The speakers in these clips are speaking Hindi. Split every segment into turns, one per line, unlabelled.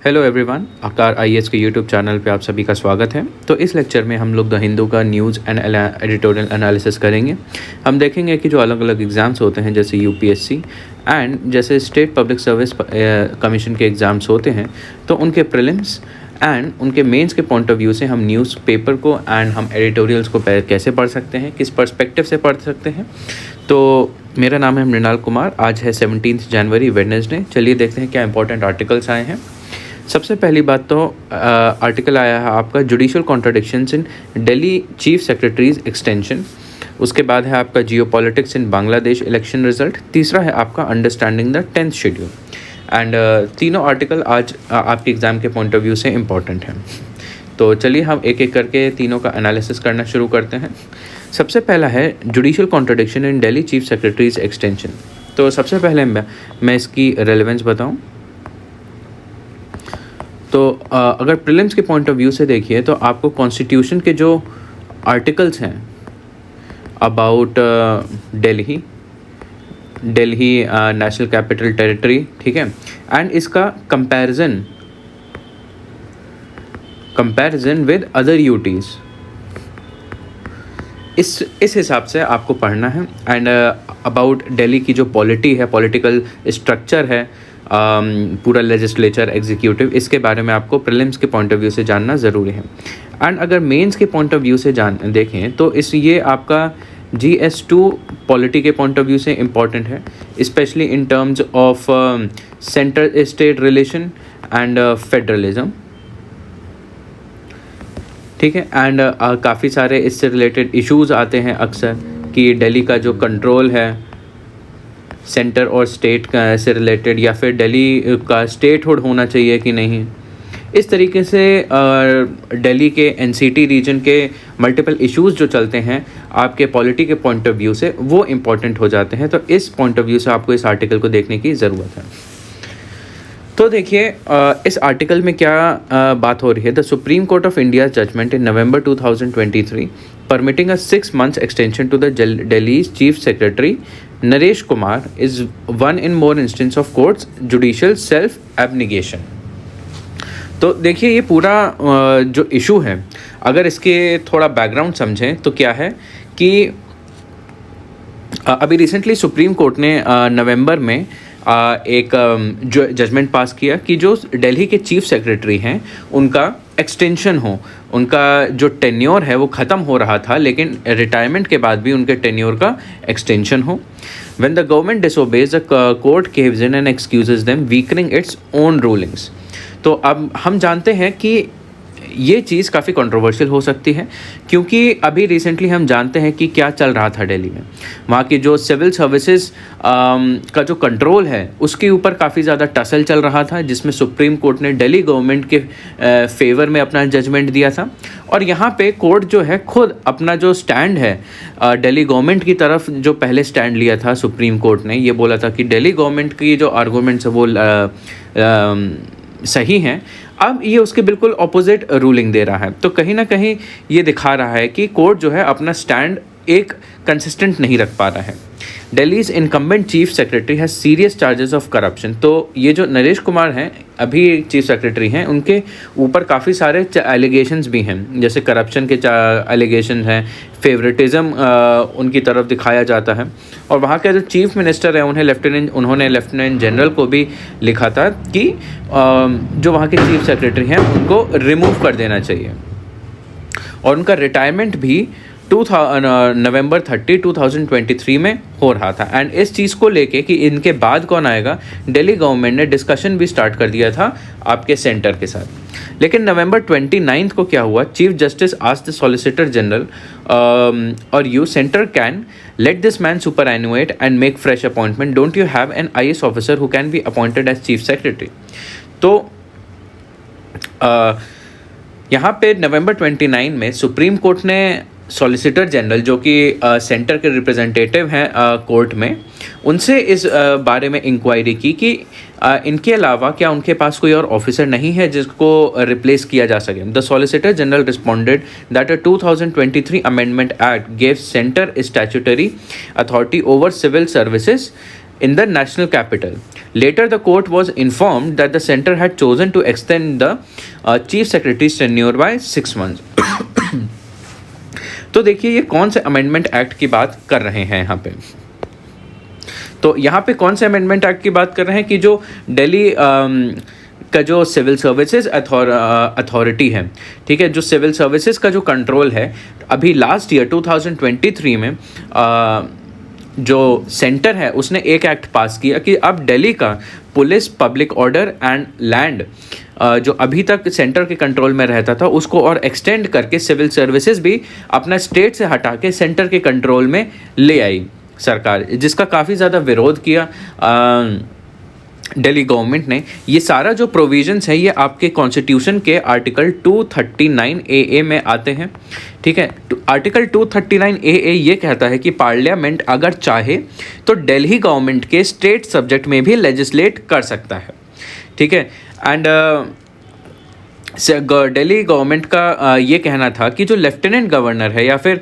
हेलो एवरीवन, आकार आईएएस के यूट्यूब चैनल पे आप सभी का स्वागत है। तो इस लेक्चर में हम लोग द हिंदू का न्यूज़ एंड एडिटोरियल एनालिसिस करेंगे। हम देखेंगे कि जो अलग अलग एग्ज़ाम्स होते हैं जैसे यूपीएससी एंड जैसे स्टेट पब्लिक सर्विस कमीशन के एग्ज़ाम्स होते हैं, तो उनके प्रीलिम्स एंड उनके मेंस के पॉइंट ऑफ व्यू से हम न्यूज़पेपर को एंड हम एडिटोरियल्स को कैसे पढ़ सकते हैं, किस पर्सपेक्टिव से पढ़ सकते हैं। तो मेरा नाम है मृणाल कुमार। आज है 17 जनवरी वेडनेसडे। चलिए देखते हैं क्या इंपॉर्टेंट आर्टिकल्स आए हैं। सबसे पहली बात तो आर्टिकल आया है आपका जुडिशियल कॉन्ट्राडिक्शंस इन दिल्ली चीफ सेक्रेटरीज एक्सटेंशन। उसके बाद है आपका जियोपॉलिटिक्स इन बांग्लादेश इलेक्शन रिजल्ट। तीसरा है आपका understanding the 10th schedule. And तीनों आर्टिकल आज आपके एग्ज़ाम के पॉइंट ऑफ व्यू से इम्पॉर्टेंट हैं। तो चलिए हम एक एक करके तीनों का एनालिसिस करना शुरू करते हैं। सबसे पहला है जुडिशियल कॉन्ट्राडिक्शन इन दिल्ली चीफ सेक्रेटरीज एक्सटेंशन। तो सबसे पहले मैं इसकी रेलेवेंस बताऊँ तो अगर प्रीलिम्स के पॉइंट ऑफ व्यू से देखिए तो आपको कॉन्स्टिट्यूशन के जो आर्टिकल्स हैं about Delhi national capital territory, ठीक है, एंड इसका कंपैरिजन विद अदर यूटीज़, इस हिसाब से आपको पढ़ना है। एंड अबाउट दिल्ली की जो पॉलिटी है, पॉलिटिकल स्ट्रक्चर है, पूरा लेजिस्लेचर एग्जीक्यूटिव, इसके बारे में आपको प्रीलिम्स के पॉइंट ऑफ व्यू से जानना ज़रूरी है। एंड अगर मेंस के पॉइंट ऑफ व्यू से देखें तो ये आपका GS2 पॉलिटी के पॉइंट ऑफ व्यू से इम्पॉर्टेंट है, specially in terms of centre state relation and federalism, ठीक है। एंड काफ़ी सारे इससे रिलेटेड इश्यूज आते हैं अक्सर कि दिल्ली का जो कंट्रोल है सेंटर और स्टेट से रिलेटेड, या फिर दिल्ली का स्टेटहुड होना चाहिए कि नहीं। इस तरीके से दिल्ली के NCT रीजन के मल्टीपल इश्यूज जो चलते हैं आपके पॉलिटी के पॉइंट ऑफ व्यू से, वो इम्पॉर्टेंट हो जाते हैं। तो इस पॉइंट ऑफ व्यू से आपको इस आर्टिकल को देखने की ज़रूरत है। तो देखिए इस आर्टिकल में क्या बात हो रही है। The Supreme Court of India judgment in November 2023 permitting a 6 months extension to the Delhi's chief secretary Naresh Kumar is one in more instance of court's judicial self abnegation। तो देखिए ये पूरा जो इशू है, अगर इसके थोड़ा बैकग्राउंड समझें तो क्या है कि अभी रिसेंटली सुप्रीम कोर्ट ने नवंबर में एक जो जजमेंट पास किया कि जो दिल्ली के चीफ सेक्रेटरी हैं उनका एक्सटेंशन हो, उनका जो टेन्योर है वो ख़त्म हो रहा था, लेकिन रिटायरमेंट के बाद भी उनके टेन्योर का एक्सटेंशन हो। When the government disobeys the court gives in and excuses them weakening its own rulings. तो अब हम जानते हैं कि ये चीज़ काफ़ी कंट्रोवर्शियल हो सकती है, क्योंकि अभी रिसेंटली हम जानते हैं कि क्या चल रहा था दिल्ली में। वहाँ की जो सिविल सर्विसेज का जो कंट्रोल है उसके ऊपर काफ़ी ज़्यादा टसल चल रहा था, जिसमें सुप्रीम कोर्ट ने दिल्ली गवर्नमेंट के फेवर में अपना जजमेंट दिया था। और यहाँ पे कोर्ट जो है खुद अपना जो स्टैंड है दिल्ली गवर्नमेंट की तरफ, जो पहले स्टैंड लिया था सुप्रीम कोर्ट ने, ये बोला था कि दिल्ली गवर्नमेंट की जो आर्गूमेंट्स है वो सही हैं, अब ये उसके बिल्कुल ऑपोजिट रूलिंग दे रहा है। तो कहीं ना कहीं ये दिखा रहा है कि कोर्ट जो है अपना स्टैंड एक कंसिस्टेंट नहीं रख पा रहा है। Delhi's incumbent chief secretary has serious charges of corruption. तो ये जो नरेश कुमार हैं अभी चीफ सेक्रेटरी हैं, उनके ऊपर काफ़ी सारे एलिगेशंस भी हैं, जैसे करप्शन के एलिगेशन हैं, फेवरेटिज्म उनकी तरफ दिखाया जाता है। और वहाँ के जो चीफ मिनिस्टर हैं उन्होंने लेफ्टिनेंट जनरल को भी लिखा था कि जो वहाँ के चीफ सेक्रेटरी हैं उनको रिमूव कर देना चाहिए। और उनका रिटायरमेंट भी नवंबर 30, 2023 में हो रहा था। एंड इस चीज़ को लेके कि इनके बाद कौन आएगा, दिल्ली गवर्नमेंट ने डिस्कशन भी स्टार्ट कर दिया था आपके सेंटर के साथ। लेकिन नवंबर 29 को क्या हुआ, chief justice asked the solicitor general और you centre can let this man superannuate and make fresh appointment, don't you have an IAS officer who can be appointed as chief secretary. तो यहाँ पे नवंबर 29 में सुप्रीम कोर्ट ने सॉलिसिटर जनरल, जो कि सेंटर के रिप्रेजेंटेटिव हैं कोर्ट में, उनसे इस बारे में इंक्वायरी की कि इनके अलावा क्या उनके पास कोई और ऑफिसर नहीं है जिसको रिप्लेस किया जा सके। The solicitor general responded that a 2023 amendment act gives centre statutory authority over civil services in the national capital. Later, the court was informed that the center had chosen to extend the chief secretary's tenure by 6 months. तो देखिए ये कौन से अमेंडमेंट एक्ट की बात कर रहे हैं यहाँ पे। तो यहाँ पे कौन से अमेंडमेंट एक्ट की बात कर रहे हैं कि जो दिल्ली का जो सिविल सर्विसेज अथॉरिटी है, ठीक है, जो सिविल सर्विसेज का जो कंट्रोल है, अभी लास्ट ईयर 2023 में जो सेंटर है उसने एक एक्ट पास किया कि अब दिल्ली का police, public order and land जो अभी तक सेंटर के कंट्रोल में रहता था उसको और एक्सटेंड करके सिविल सर्विसेज भी अपना स्टेट से हटा के सेंटर के कंट्रोल में ले आई सरकार, जिसका काफ़ी ज़्यादा विरोध किया दिल्ली गवर्नमेंट ने। ये सारा जो प्रोविजंस है ये आपके कॉन्स्टिट्यूशन के आर्टिकल 239 AA में आते हैं, ठीक है। आर्टिकल 239 AA ये कहता है कि पार्लियामेंट अगर चाहे तो दिल्ली गवर्नमेंट के स्टेट सब्जेक्ट में भी लेजिस्लेट कर सकता है, ठीक है। एंड दिल्ली गवर्नमेंट का ये कहना था कि जो लेफ्टिनेंट गवर्नर है या फिर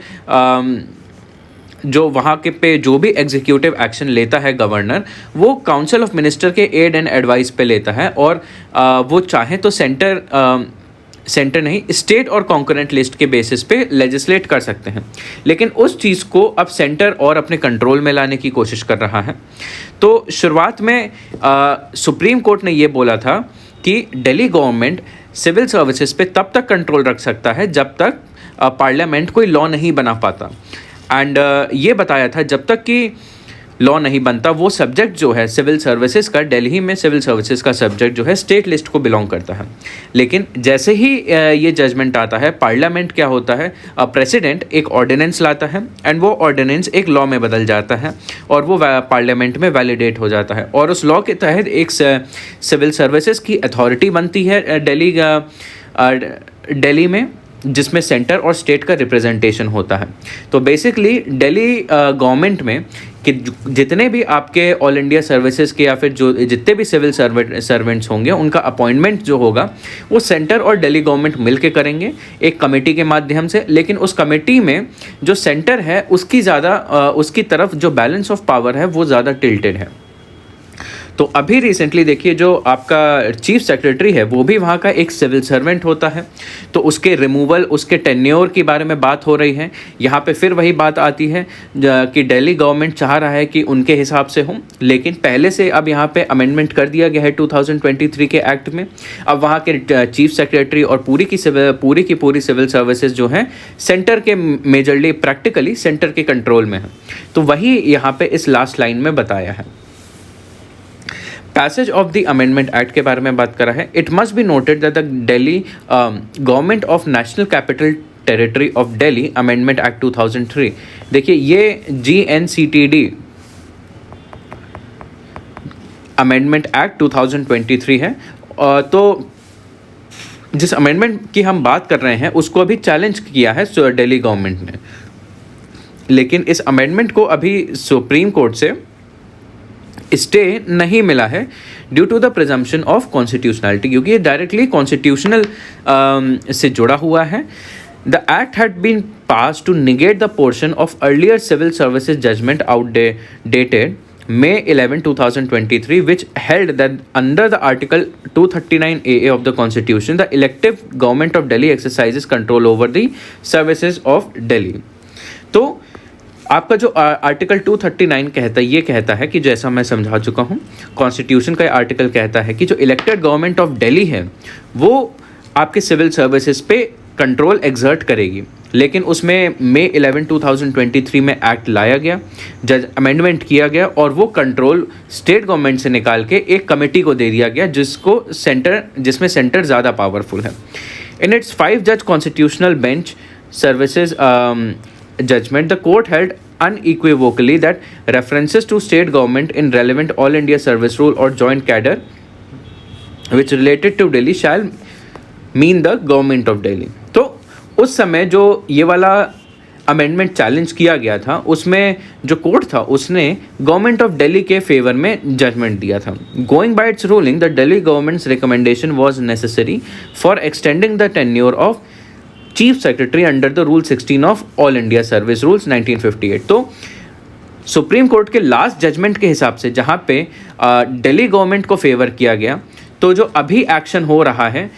जो वहाँ के पे जो भी एग्जीक्यूटिव एक्शन लेता है गवर्नर, वो काउंसिल ऑफ मिनिस्टर के एड एंड एडवाइस पे लेता है और वो चाहे तो सेंटर नहीं, स्टेट और कॉन्करेंट लिस्ट के बेसिस पे लेजिस्लेट कर सकते हैं। लेकिन उस चीज़ को अब सेंटर और अपने कंट्रोल में लाने की कोशिश कर रहा है। तो शुरुआत में सुप्रीम कोर्ट ने ये बोला था कि दिल्ली गवर्नमेंट सिविल सर्विसेज पे तब तक कंट्रोल रख सकता है जब तक पार्लियामेंट कोई लॉ नहीं बना पाता। एंड ये बताया था जब तक कि लॉ नहीं बनता वो सब्जेक्ट जो है सिविल सर्विसेज का, दिल्ली में सिविल सर्विसेज का सब्जेक्ट जो है स्टेट लिस्ट को बिलोंग करता है। लेकिन जैसे ही ये जजमेंट आता है, पार्लियामेंट क्या होता है, प्रेसिडेंट एक ऑर्डिनेंस लाता है एंड वो ऑर्डिनेंस एक लॉ में बदल जाता है और वो पार्लियामेंट में वैलिडेट हो जाता है और उस लॉ के तहत एक सिविल सर्विसेज की अथॉरिटी बनती है दिल्ली में, जिसमें सेंटर और स्टेट का रिप्रेजेंटेशन होता है। तो बेसिकली दिल्ली गवर्नमेंट में कि जितने भी आपके ऑल इंडिया सर्विसेज के या फिर जो जितने भी सिविल सर्वेंट्स होंगे उनका अपॉइंटमेंट जो होगा वो सेंटर और दिल्ली गवर्नमेंट मिल के करेंगे एक कमेटी के माध्यम से। लेकिन उस कमेटी में जो सेंटर है उसकी तरफ जो बैलेंस ऑफ पावर है वो ज़्यादा टिल्टेड है। तो अभी रिसेंटली देखिए जो आपका चीफ सेक्रेटरी है वो भी वहाँ का एक सिविल सर्वेंट होता है, तो उसके रिमूवल, उसके टेन्योर के बारे में बात हो रही है। यहाँ पे फिर वही बात आती है कि दिल्ली गवर्नमेंट चाह रहा है कि उनके हिसाब से हो, लेकिन पहले से अब यहाँ पे अमेंडमेंट कर दिया गया है 2023 के एक्ट में। अब वहाँ के चीफ सेक्रेटरी और पूरी की पूरी सिविल सर्विसेज जो हैं सेंटर के मेजरली प्रैक्टिकली सेंटर के कंट्रोल में है। तो वही यहाँ पे इस लास्ट लाइन में बताया है। Passage of the amendment act के बारे में बात करा है। It must be noted that the Delhi government of national capital territory of Delhi amendment act 2003, देखिए ये GNCTD अमेंडमेंट एक्ट 2023 है। तो जिस अमेंडमेंट की हम बात कर रहे हैं उसको अभी चैलेंज किया है दिल्ली गवर्नमेंट ने, लेकिन इस अमेंडमेंट को अभी सुप्रीम कोर्ट से स्टे नहीं मिला है due to the presumption of constitutionality, क्योंकि ये डायरेक्टली कॉन्स्टिट्यूशनल से जुड़ा हुआ है। The act had been pass to negate the portion of earlier civil services judgment outdated May 11, 2023, which held that under the Article 239 AA of the Constitution, the elective government of Delhi exercises control over the services of Delhi. तो आपका जो आर्टिकल 239 कहता है कि जैसा मैं समझा चुका हूँ, कॉन्स्टिट्यूशन का आर्टिकल कहता है कि जो इलेक्टेड गवर्नमेंट ऑफ दिल्ली है वो आपके सिविल सर्विसेज पे कंट्रोल एग्जर्ट करेगी। लेकिन उसमें May 11, 2023 में एक्ट लाया गया, अमेंडमेंट किया गया और वो कंट्रोल स्टेट गवर्नमेंट से निकाल के एक कमेटी को दे दिया गया जिसमें सेंटर ज़्यादा पावरफुल है। इन इट्स 5 जज constitutional bench services judgment, the court held unequivocally that references to state government in relevant all India service rule or joint cadre which related to Delhi shall mean the government of Delhi. तो उस समय जो ये वाला अमेंडमेंट चैलेंज किया गया था उसमें जो कोर्ट था उसने गवर्नमेंट ऑफ दिल्ली के फेवर में जजमेंट दिया था। Going by its ruling the Delhi government's recommendation was necessary for extending the tenure of chief secretary under the rule 16 of all India service rules 1958। तो सुप्रीम कोर्ट के लास्ट जजमेंट के हिसाब से जहाँ पे दिल्ली गवर्नमेंट को फेवर किया गया, तो जो अभी एक्शन हो रहा है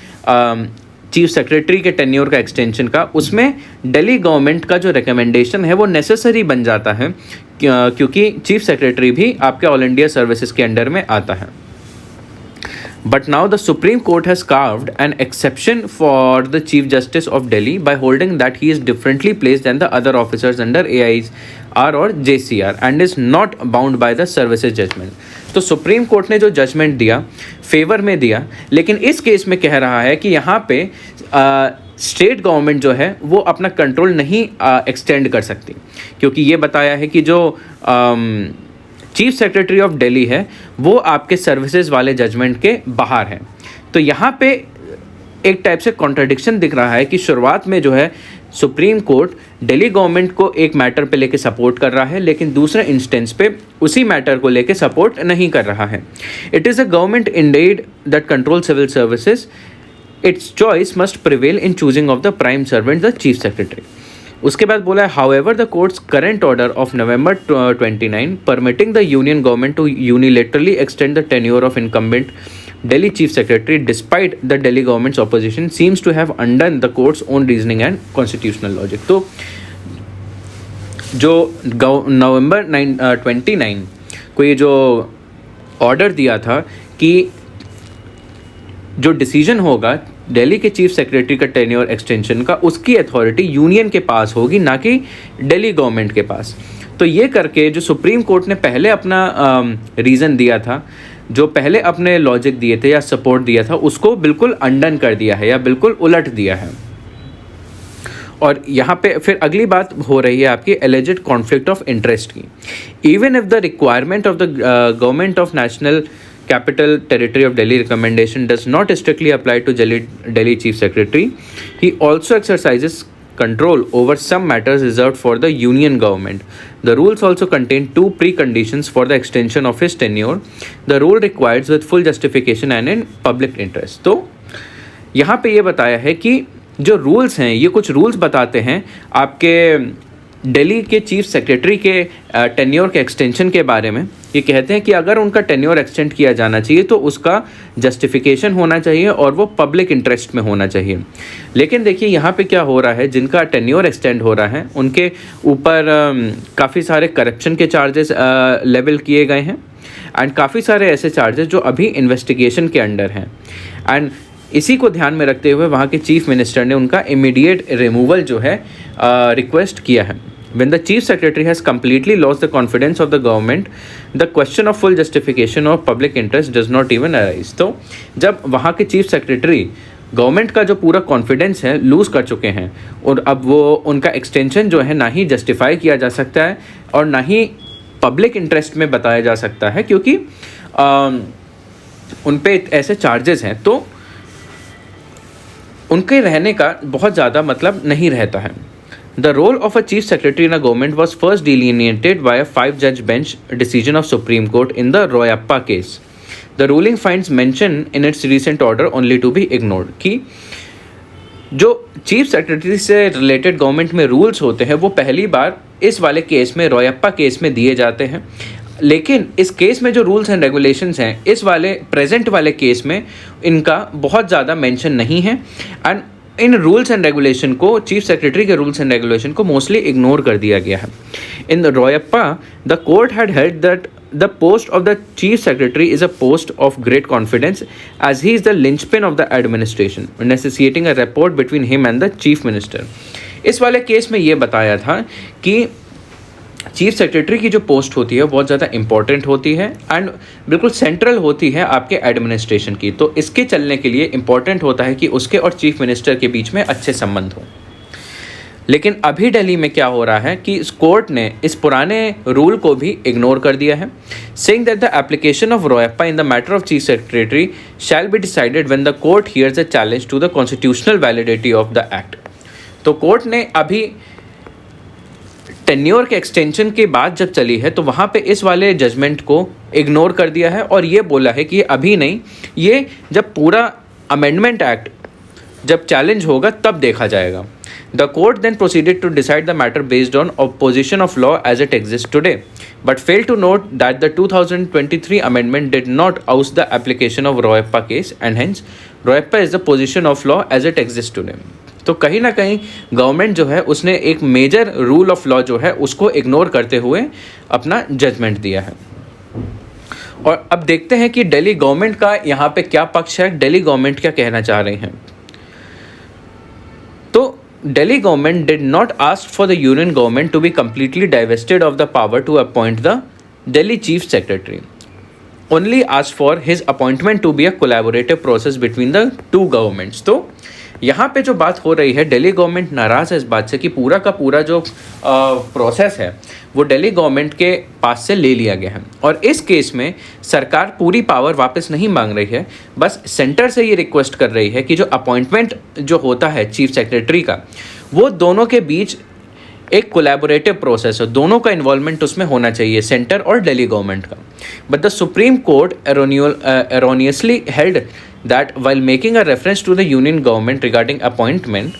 चीफ सेक्रेटरी के टेन्योर का एक्सटेंशन का, उसमें दिल्ली गवर्नमेंट का जो रिकमेंडेशन है वो नेसेसरी बन जाता है, क्योंकि चीफ सेक्रेटरी भी आपके ऑल इंडिया सर्विसेज के अंडर में आता है. But now the Supreme Court has carved an exception for the Chief Justice of Delhi by holding that he is differently placed than the other officers under AIR or JCR and is not bound by the services judgment. तो सुप्रीम कोर्ट ने जो जजमेंट दिया फेवर में दिया, लेकिन इस केस में कह रहा है कि यहाँ पे स्टेट गवर्नमेंट जो है वो अपना कंट्रोल नहीं एक्सटेंड कर सकती, क्योंकि ये बताया है कि जो चीफ सेक्रेटरी ऑफ दिल्ली है वो आपके सर्विसेज वाले जजमेंट के बाहर है. तो यहाँ पे एक टाइप से कॉन्ट्रडिक्शन दिख रहा है कि शुरुआत में जो है सुप्रीम कोर्ट दिल्ली गवर्नमेंट को एक मैटर पे लेके सपोर्ट कर रहा है, लेकिन दूसरे इंस्टेंस पे उसी मैटर को लेके सपोर्ट नहीं कर रहा है. It is a government indeed that control civil services, its choice must prevail in choosing of the prime servant the chief secretary. उसके बाद बोला है however the court's current order of November 29 permitting the union government to unilaterally extend the tenure of incumbent Delhi Chief Secretary despite the Delhi government's opposition seems to have undone the court's own reasoning and constitutional logic. तो जो नवंबर 29 को ये जो ऑर्डर दिया था कि जो डिसीजन होगा दिल्ली के चीफ सेक्रेटरी का टेन्योर एक्सटेंशन का, उसकी अथॉरिटी यूनियन के पास होगी, ना कि दिल्ली गवर्नमेंट के पास. तो ये करके जो सुप्रीम कोर्ट ने पहले अपना रीज़न दिया था, जो पहले अपने लॉजिक दिए थे या सपोर्ट दिया था, उसको बिल्कुल अंडन कर दिया है या बिल्कुल उलट दिया है. और यहाँ पे फिर अगली बात हो रही है आपकी एलिजिड कॉन्फ्लिक्ट ऑफ इंटरेस्ट की. Even if the requirement of the government of national capital territory of Delhi recommendation does not strictly apply to Delhi chief secretary, he also exercises control over some matters reserved for the union government. The rules also contain two preconditions for the extension of his tenure. The rule requires with full justification and in public interest. तो यहाँ पे ये बताया है कि जो रूल्स हैं, ये कुछ रूल्स बताते हैं आपके दिल्ली के चीफ सेक्रेटरी के टेन्योर के एक्सटेंशन के बारे में. ये कहते हैं कि अगर उनका टेन्योर एक्सटेंड किया जाना चाहिए तो उसका जस्टिफिकेशन होना चाहिए और वो पब्लिक इंटरेस्ट में होना चाहिए. लेकिन देखिए यहाँ पे क्या हो रहा है, जिनका टेन्योर एक्सटेंड हो रहा है उनके ऊपर काफ़ी सारे करप्शन के चार्जेस लेवल किए गए हैं एंड काफ़ी सारे ऐसे चार्जेस जो अभी इन्वेस्टिगेशन के अंडर हैं. एंड इसी को ध्यान में रखते हुए वहाँ के चीफ मिनिस्टर ने उनका इमीडिएट रिमूवल जो है रिक्वेस्ट किया है. When the chief secretary has completely lost the confidence of the government, the question of full justification of public interest does not even arise. तो जब वहाँ के चीफ सेक्रेटरी गवर्नमेंट का जो पूरा कॉन्फिडेंस है लूज़ कर चुके हैं और अब वो उनका एक्सटेंशन जो है ना ही जस्टिफाई किया जा सकता है और ना ही पब्लिक इंटरेस्ट में बताया जा सकता है, क्योंकि उन पे ऐसे चार्जेस हैं, तो उनके रहने का बहुत ज़्यादा मतलब नहीं रहता है. The role of a chief secretary in a government was first delineated by a 5-judge bench decision of Supreme Court in the Royappa case. The ruling finds mention in its recent order only to be ignored. कि जो चीफ सेक्रेटरी से रिलेटेड गवर्नमेंट में रूल्स होते हैं वो पहली बार इस वाले केस में, रोयप्पा केस में दिए जाते हैं. लेकिन इस केस में जो रूल्स एंड रेगुलेशंस हैं इस वाले प्रेजेंट वाले केस में इनका बहुत ज़्यादा मेंशन नहीं है. And in rules and regulation को, चीफ सेक्रेटरी के रूल्स एंड रेगुलेशन को मोस्टली इग्नोर कर दिया गया है. In the Royappa the court had held that the post of the chief secretary is a post of great confidence as he is the linchpin of the administration necessitating a rapport between him and the chief minister. इस वाले केस में ये बताया था कि चीफ सेक्रेटरी की जो पोस्ट होती है बहुत ज़्यादा इंपॉर्टेंट होती है एंड बिल्कुल सेंट्रल होती है आपके एडमिनिस्ट्रेशन की. तो इसके चलने के लिए इंपॉर्टेंट होता है कि उसके और चीफ मिनिस्टर के बीच में अच्छे संबंध हों. लेकिन अभी दिल्ली में क्या हो रहा है कि इस कोर्ट ने इस पुराने रूल को भी इग्नोर कर दिया है, saying that the application of Royappa in the matter of chief secretary shall be decided when the court hears a challenge to the constitutional validity of the act. तो कोर्ट ने अभी टेन्योर के एक्सटेंशन के बाद जब चली है तो वहाँ पे इस वाले जजमेंट को इग्नोर कर दिया है और ये बोला है कि अभी नहीं, ये जब पूरा अमेंडमेंट एक्ट जब चैलेंज होगा तब देखा जाएगा. The court then proceeded to decide the matter based on opposition of law as it exists today, but failed to note that the 2023 amendment did not oust the application of Royappa case, and hence Royappa is the position of law as it exists today. तो कहीं ना कहीं गवर्नमेंट जो है उसने एक मेजर रूल ऑफ लॉ जो है उसको इग्नोर करते हुए अपना जजमेंट दिया है। और अब देखते हैं कि दिल्ली गवर्नमेंट का यहाँ पे क्या पक्ष है, दिल्ली गवर्नमेंट क्या कहना चाह रही हैं। तो Delhi government did not ask for the union government to be completely divested of the power to appoint the Delhi chief secretary. Only asked for his appointment to be a collaborative process between the two governments. तो यहाँ पे जो बात हो रही है, दिल्ली गवर्नमेंट नाराज़ है इस बात से कि पूरा का पूरा जो प्रोसेस है वो दिल्ली गवर्नमेंट के पास से ले लिया गया है, और इस केस में सरकार पूरी पावर वापस नहीं मांग रही है, बस सेंटर से ये रिक्वेस्ट कर रही है कि जो अपॉइंटमेंट जो होता है चीफ सेक्रेटरी का, वो दोनों के बीच एक कोलैबोरेटिव प्रोसेस है, दोनों का इन्वॉल्वमेंट उसमें होना चाहिए, सेंटर और दिल्ली गवर्नमेंट का। But the Supreme court erroneously held that while making a reference to the union government regarding appointment,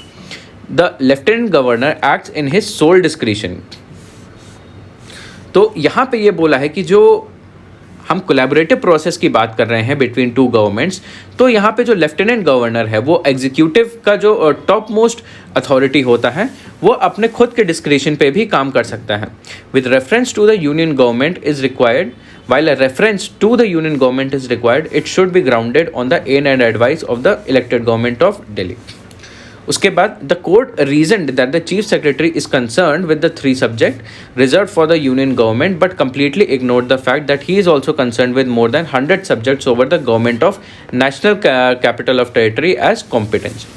the lieutenant governor acts in his sole discretion. तो यहाँ पे ये बोला है कि जो हम कोलैबोरेटिव प्रोसेस की बात कर रहे हैं बिटवीन टू गवर्नमेंट्स, तो यहाँ पे जो लेफ्टिनेंट गवर्नर है वो एग्जीक्यूटिव का जो टॉप मोस्ट अथॉरिटी होता है वो अपने खुद के डिस्क्रिशन पे भी काम कर सकता है। With reference to the union government is required, while a reference to the union government is required, it should be grounded on the aim and advice of the elected government of Delhi. उसके बाद the court reasoned that the chief secretary is concerned with the three subjects reserved for the union government, but completely ignored the fact that he is also concerned with more than 100 subjects over the government of national capital of territory as competence.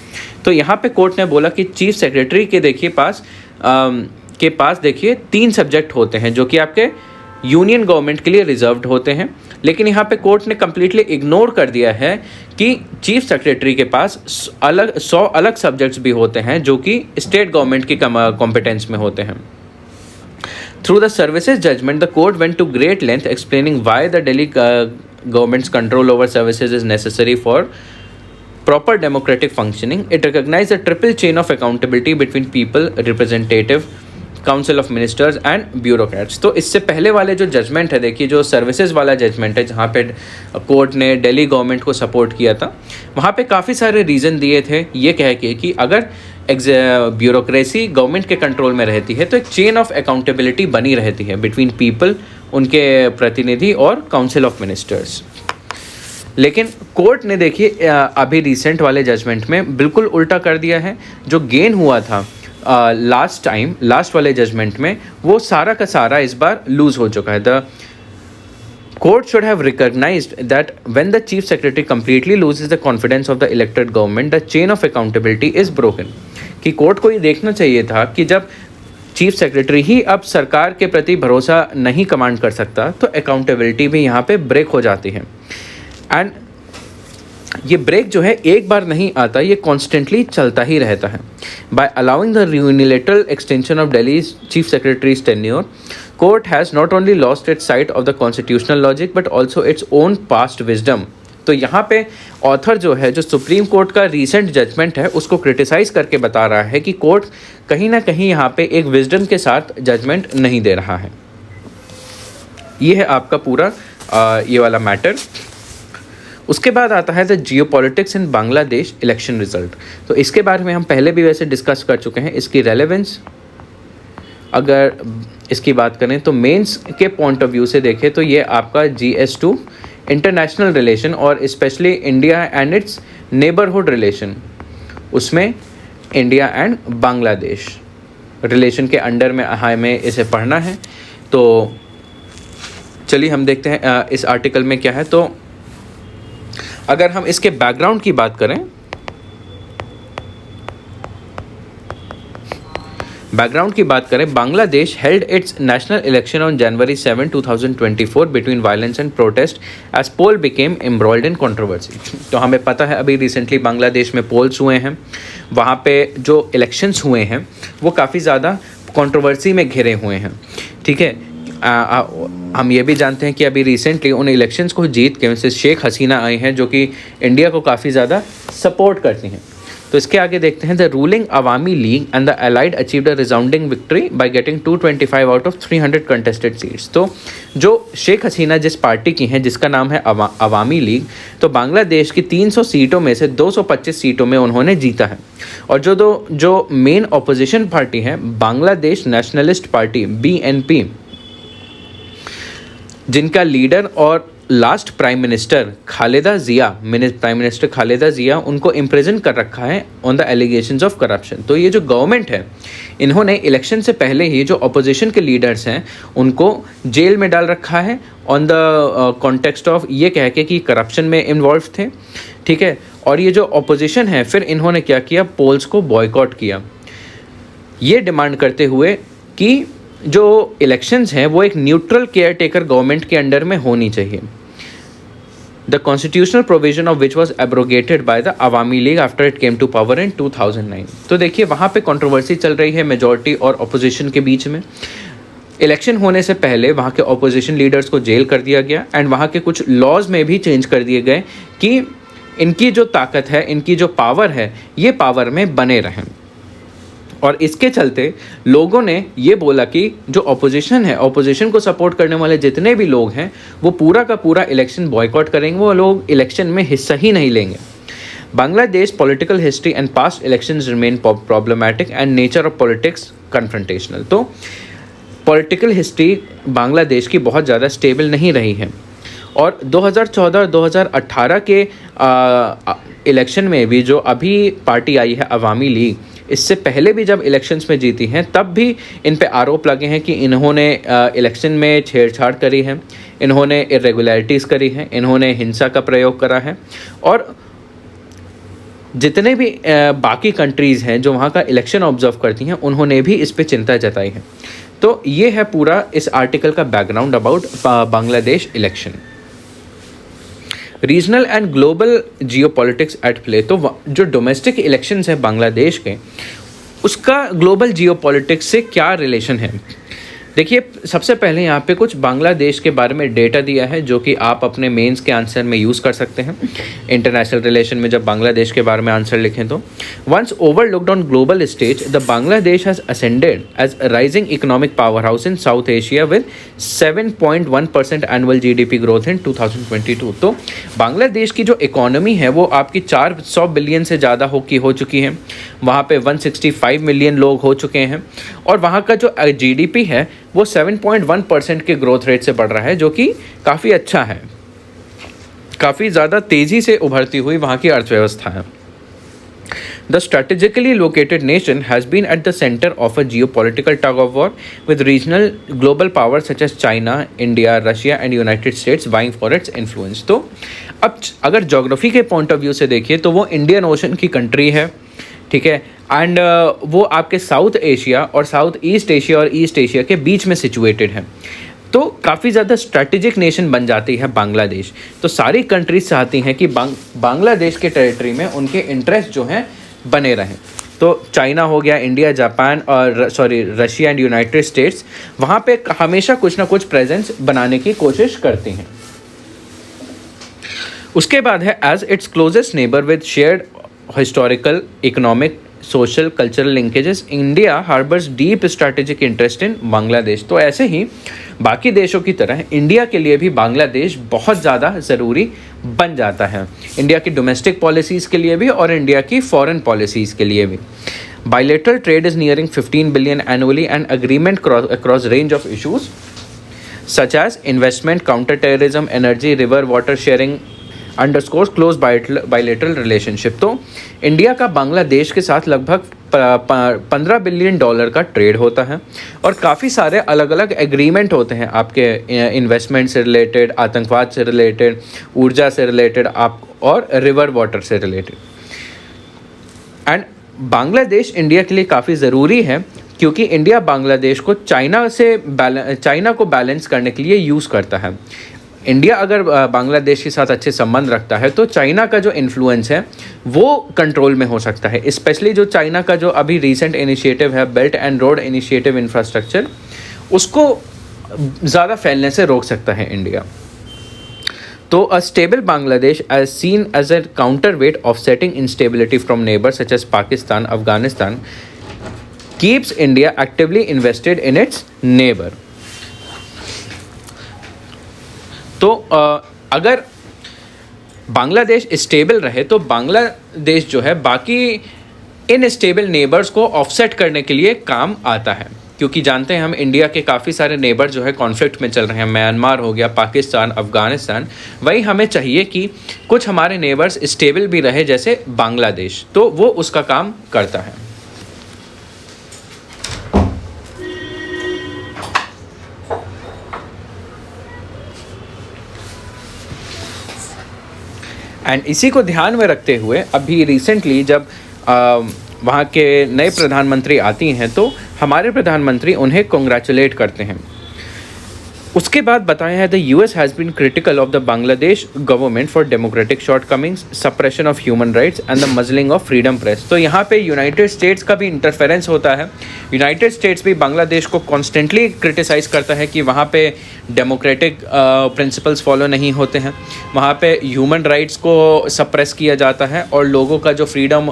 तो यहाँ पे कोर्ट ने बोला कि चीफ सेक्रेटरी के पास देखिए 3 सब्जेक्ट होते हैं जो कि आपके यूनियन गवर्नमेंट के लिए रिजर्व्ड होते हैं, लेकिन यहाँ पे कोर्ट ने कम्प्लीटली इग्नोर कर दिया है कि चीफ सेक्रेटरी के पास 100 अलग सब्जेक्ट्स भी होते हैं जो कि स्टेट गवर्नमेंट की कॉम्पिटेंस में होते हैं। Through the services judgment the court went to great length explaining why the Delhi government's control over services is necessary for proper democratic functioning. It recognized the triple chain of accountability between people, representative, council of ministers and bureaucrats. तो इससे पहले वाले जो जजमेंट है, देखिए जो सर्विसेज वाला जजमेंट है जहाँ पे कोर्ट ने दिल्ली गवर्नमेंट को सपोर्ट किया था, वहाँ पे काफ़ी सारे रीज़न दिए थे ये कह के कि अगर ब्यूरोक्रेसी गवर्नमेंट के कंट्रोल में रहती है तो एक चेन ऑफ अकाउंटेबिलिटी बनी रहती है बिटवीन पीपल, उनके प्रतिनिधि और काउंसिल ऑफ मिनिस्टर्स। लेकिन कोर्ट ने देखिए अभी रिसेंट वाले जजमेंट में बिल्कुल उल्टा कर दिया है। जो गेन हुआ था लास्ट वाले जजमेंट में वो सारा का सारा इस बार लूज हो चुका है। The court should have recognised that when the chief secretary completely loses the confidence of the elected government the chain of accountability is broken. कि कोर्ट को ये देखना चाहिए था कि जब चीफ सेक्रेटरी ही अब सरकार के प्रति भरोसा नहीं कमांड कर सकता तो अकाउंटेबिलिटी भी यहाँ पे ब्रेक हो जाती है। एंड ये ब्रेक जो है एक बार नहीं आता, ये कॉन्स्टेंटली चलता ही रहता है। By allowing the unilateral extension of Delhi chief secretary's tenure, court has not only lost its sight of the constitutional logic but also its own past wisdom. तो यहाँ पे ऑथर जो है, जो सुप्रीम कोर्ट का रीसेंट जजमेंट है उसको क्रिटिसाइज़ करके बता रहा है कि कोर्ट कहीं ना कहीं यहाँ पे एक विजडम के साथ जजमेंट नहीं दे रहा है। ये है आपका पूरा ये वाला मैटर। उसके बाद आता है the geopolitics in Bangladesh election result. तो इसके बारे में हम पहले भी वैसे डिस्कस कर चुके हैं। इसकी रेलेवेंस अगर इसकी बात करें तो मेंस के पॉइंट ऑफ व्यू से देखें तो ये आपका GS2 इंटरनेशनल रिलेशन और specially India and it's neighbourhood relation, उसमें इंडिया एंड बांग्लादेश रिलेशन के अंडर में हमें इसे पढ़ना है। तो चलिए हम देखते हैं इस आर्टिकल में क्या है। तो अगर हम इसके बैकग्राउंड की बात करें, Bangladesh held its national election on January 7, 2024 between violence and protest as poll became embroiled in controversy. तो हमें पता है अभी रिसेंटली बांग्लादेश में पोल्स हुए हैं, वहाँ पे जो इलेक्शंस हुए हैं वो काफ़ी ज़्यादा कंट्रोवर्सी में घिरे हुए हैं। ठीक है, हम ये भी जानते हैं कि अभी रिसेंटली उन इलेक्शंस को जीत के मिसेस शेख हसीना आई हैं जो कि इंडिया को काफ़ी ज़्यादा सपोर्ट करती हैं। तो इसके आगे देखते हैं, the ruling Awami league and the allied achieved a resounding victory by getting 225 out of 300 contested seats. तो जो शेख हसीना जिस पार्टी की हैं, जिसका नाम है अवामी लीग, तो बांग्लादेश की 300 सीटों में से 225 सीटों में उन्होंने जीता है। और जो मेन ऑपोजिशन पार्टी है, बांग्लादेश नेशनलिस्ट पार्टी BNP, जिनका लीडर और लास्ट प्राइम मिनिस्टर खालिदा जिया उनको इम्प्रिजन कर रखा है on the allegations of corruption. तो ये जो गवर्नमेंट है, इन्होंने इलेक्शन से पहले ही जो अपोजिशन के लीडर्स हैं उनको जेल में डाल रखा है ऑन द कॉन्टेक्स्ट ऑफ ये कह के कि करप्शन में इन्वॉल्व थे, ठीक है। और ये जो अपोजिशन है, फिर इन्होंने क्या किया, पोल्स को बॉयकॉट किया, ये डिमांड करते हुए कि जो इलेक्शंस हैं वो एक न्यूट्रल केयर टेकर गवर्नमेंट के अंडर में होनी चाहिए। The constitutional provision of which was abrogated by the Awami League after it came to power in 2009। तो देखिए वहाँ पे कंट्रोवर्सी चल रही है मेजॉरिटी और अपोजिशन के बीच में। इलेक्शन होने से पहले वहाँ के अपोजिशन लीडर्स को जेल कर दिया गया एंड वहाँ के कुछ लॉज में भी चेंज कर दिए गए कि इनकी जो ताकत है, इनकी जो पावर है, ये पावर में बने रहें। और इसके चलते लोगों ने ये बोला कि जो अपोजिशन है, अपोजिशन को सपोर्ट करने वाले जितने भी लोग हैं, वो पूरा का पूरा इलेक्शन बॉयकॉट करेंगे, वो लोग इलेक्शन में हिस्सा ही नहीं लेंगे। Bangladesh political history and past elections remain problematic and nature of politics confrontational. तो पॉलिटिकल हिस्ट्री बांग्लादेश की बहुत ज़्यादा स्टेबल नहीं रही है। और 2014 और 2018 के इलेक्शन में भी जो अभी पार्टी आई है अवामी लीग, इससे पहले भी जब इलेक्शंस में जीती हैं तब भी इन पे आरोप लगे हैं कि इन्होंने इलेक्शन में छेड़छाड़ करी है, इन्होंने इरेगुलरिटीज़ करी हैं, इन्होंने हिंसा का प्रयोग करा है। और जितने भी बाकी कंट्रीज़ हैं जो वहाँ का इलेक्शन ऑब्जर्व करती हैं, उन्होंने भी इस पे चिंता जताई है। तो ये है पूरा इस आर्टिकल का background about Bangladesh election. Regional and global geopolitics at play. तो जो डोमेस्टिक इलेक्शंस है बांग्लादेश के, उसका ग्लोबल जियोपॉलिटिक्स से क्या रिलेशन है। देखिए सबसे पहले यहाँ पे कुछ बांग्लादेश के बारे में डेटा दिया है जो कि आप अपने मेंस के आंसर में यूज़ कर सकते हैं। इंटरनेशनल रिलेशन में जब बांग्लादेश के बारे में आंसर लिखें तो, once overlooked on global stage, the Bangladesh has ascended as rising economic powerhouse in South Asia with 7.1% annual GDP growth in 2022। तो बांग्लादेश की जो इकोनॉमी है वो आपकी 400 बिलियन से ज़्यादा हो चुकी है। वहाँ पे 165 मिलियन लोग हो चुके हैं और वहाँ का जो GDP है वो 7.1% के ग्रोथ रेट से बढ़ रहा है, जो कि काफ़ी अच्छा है। काफ़ी ज़्यादा तेज़ी से उभरती हुई वहाँ की अर्थव्यवस्था है। The strategically located nation has been at the center of a geopolitical tug of war with regional global powers such as China, India, Russia and United States vying for its influence। तो अब अगर ज्योग्राफी के पॉइंट ऑफ व्यू से देखिए तो वो इंडियन ओशन की कंट्री है, ठीक है। एंड वो आपके साउथ एशिया और साउथ ईस्ट एशिया और ईस्ट एशिया के बीच में सिचुएटेड है। तो काफ़ी ज़्यादा स्ट्रैटेजिक नेशन बन जाती है बांग्लादेश। तो सारी कंट्रीज चाहती हैं कि बांग्लादेश के टेरिटरी में उनके इंटरेस्ट जो हैं बने रहें। तो चाइना हो गया, इंडिया, जापान और रशिया एंड यूनाइटेड स्टेट्स वहाँ पे हमेशा कुछ ना कुछ प्रेजेंस बनाने की कोशिश करती हैं। उसके बाद है as its closest neighbour with shared historical, economic, social, cultural linkages, India harbours deep strategic interest in Bangladesh. तो ऐसे ही बाकी देशों की तरह इंडिया के लिए भी बांग्लादेश बहुत ज़्यादा ज़रूरी बन जाता है, इंडिया की डोमेस्टिक पॉलिसीज़ के लिए भी और इंडिया की फॉरेन पॉलिसीज़ के लिए भी। Bilateral trade is nearing 15 billion annually and agreement across range of issues such as investment, counter terrorism, energy, river water sharing underscores close bilateral relationship. तो इंडिया का बांग्लादेश के साथ लगभग 15 बिलियन डॉलर का ट्रेड होता है और काफ़ी सारे अलग अलग एग्रीमेंट होते हैं आपके इन्वेस्टमेंट से रिलेटेड, आतंकवाद से रिलेटेड, ऊर्जा से रिलेटेड और रिवर वाटर से रिलेटेड। एंड बांग्लादेश इंडिया के लिए काफ़ी ज़रूरी है क्योंकि इंडिया बांग्लादेश को चाइना को बैलेंस करने के लिए यूज़ करता है। इंडिया अगर बांग्लादेश के साथ अच्छे संबंध रखता है तो चाइना का जो इन्फ्लुएंस है वो कंट्रोल में हो सकता है। स्पेशली जो चाइना का जो अभी रीसेंट इनिशिएटिव है belt and road initiative infrastructure, उसको ज़्यादा फैलने से रोक सकता है इंडिया। तो a stable Bangladesh as seen as a counterweight offsetting instability from neighbors such as Pakistan, Afghanistan, keeps India actively invested in its neighbor. तो अगर बांग्लादेश स्टेबल रहे तो बांग्लादेश जो है बाकी इन स्टेबल नेबर्स को ऑफसेट करने के लिए काम आता है, क्योंकि जानते हैं हम इंडिया के काफ़ी सारे नेबर जो है कॉन्फ्लिक्ट में चल रहे हैं। म्यांमार हो गया, पाकिस्तान, अफ़गानिस्तान। वही हमें चाहिए कि कुछ हमारे नेबर्स स्टेबल भी रहे, जैसे बांग्लादेश, तो वो उसका काम करता है। एंड इसी को ध्यान में रखते हुए अभी रिसेंटली जब वहाँ के नए प्रधानमंत्री आती हैं तो हमारे प्रधानमंत्री उन्हें कॉन्ग्रेचुलेट करते हैं। उसके बाद बताया है the US has been critical of the Bangladesh government for democratic shortcomings, suppression of human rights and the muzzling of freedom press. तो यहाँ पे यूनाइटेड स्टेट्स का भी इंटरफेरेंस होता है। यूनाइटेड स्टेट्स भी बांग्लादेश को कॉन्स्टेंटली क्रिटिसाइज़ करता है कि वहाँ पे डेमोक्रेटिक प्रिंसिपल्स फॉलो नहीं होते हैं, वहाँ पे ह्यूमन राइट्स को सप्रेस किया जाता है और लोगों का जो फ्रीडम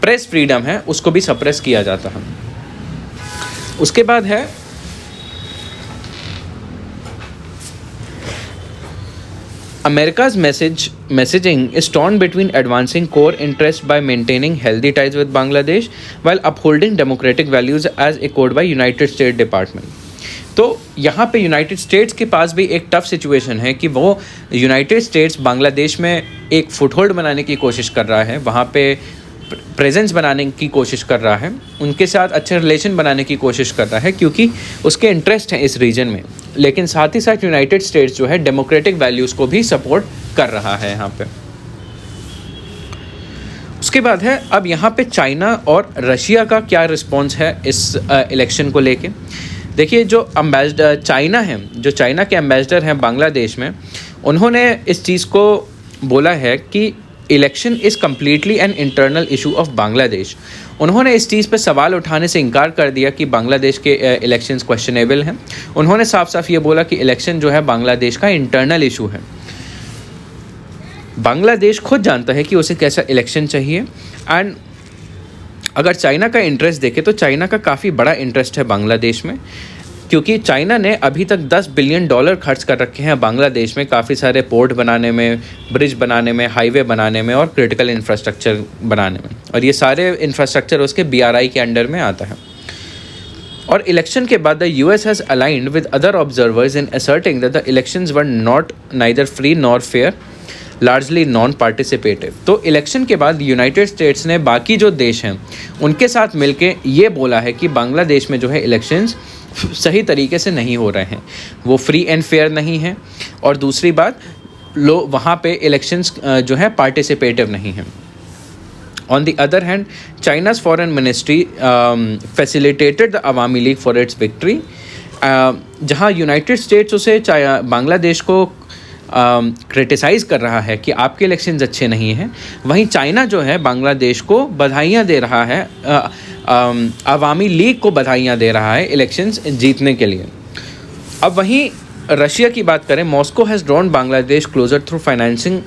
प्रेस फ्रीडम है उसको भी सप्रेस किया जाता है। उसके बाद है America's messaging is torn between advancing core interests by maintaining healthy ties with Bangladesh while upholding democratic values as echoed by United States Department. तो यहाँ पे यूनाइटेड स्टेट्स के पास भी एक टफ सिचुएशन है कि वो यूनाइटेड स्टेट्स बांग्लादेश में एक फुटहोल्ड बनाने की कोशिश कर रहा है, वहाँ पे प्रेजेंस बनाने की कोशिश कर रहा है, उनके साथ अच्छे रिलेशन बनाने की कोशिश कर रहा है क्योंकि उसके इंटरेस्ट हैं इस रीजन में। लेकिन साथ ही साथ यूनाइटेड स्टेट्स जो है डेमोक्रेटिक वैल्यूज़ को भी सपोर्ट कर रहा है यहाँ पे। उसके बाद है अब यहाँ पे चाइना और रशिया का क्या रिस्पॉन्स है इस इलेक्शन को लेके। देखिए जो एम्बेसडर चाइना है, जो चाइना के एम्बेसडर हैं बांग्लादेश में, उन्होंने इस चीज़ को बोला है कि election is completely an internal issue of Bangladesh. उन्होंने इस चीज़ पे सवाल उठाने से इनकार कर दिया कि बांग्लादेश के इलेक्शंस क्वेश्चनेबल हैं। उन्होंने साफ साफ ये बोला कि इलेक्शन जो है बांग्लादेश का इंटरनल इशू है। बांग्लादेश खुद जानता है कि उसे कैसा इलेक्शन चाहिए। एंड अगर चाइना का इंटरेस्ट देखें तो चाइना का काफ़ी बड़ा इंटरेस्ट है बांग्लादेश में, क्योंकि चाइना ने अभी तक $10 बिलियन खर्च कर रखे हैं बांग्लादेश में, काफ़ी सारे पोर्ट बनाने में, ब्रिज बनाने में, हाईवे बनाने में और क्रिटिकल इंफ्रास्ट्रक्चर बनाने में, और ये सारे इंफ्रास्ट्रक्चर उसके BRI के अंडर में आता है। और इलेक्शन के बाद the US has aligned with other observers in asserting that the elections were not neither free nor fair, largely non participative. तो इलेक्शन के बाद यूनाइटेड स्टेट्स ने बाकी जो देश हैं उनके साथ मिलके ये बोला है कि बांग्लादेश में जो है इलेक्शंस सही तरीके से नहीं हो रहे हैं, वो फ्री एंड फेयर नहीं हैं, और दूसरी बात वहाँ पे इलेक्शंस जो है पार्टिसिपेटिव नहीं हैं। On the other hand China's foreign ministry facilitated the Awami league for its victory. जहाँ यूनाइटेड स्टेट्स उसे बांग्लादेश को क्रिटिसाइज़ कर रहा है कि आपके इलेक्शंस अच्छे नहीं हैं, वहीं चाइना जो है बांग्लादेश को बधाइयाँ दे रहा है, अवामी लीग को बधाइयाँ दे रहा है इलेक्शंस जीतने के लिए। अब वहीं रशिया की बात करें, Moscow has drawn Bangladesh closer through financing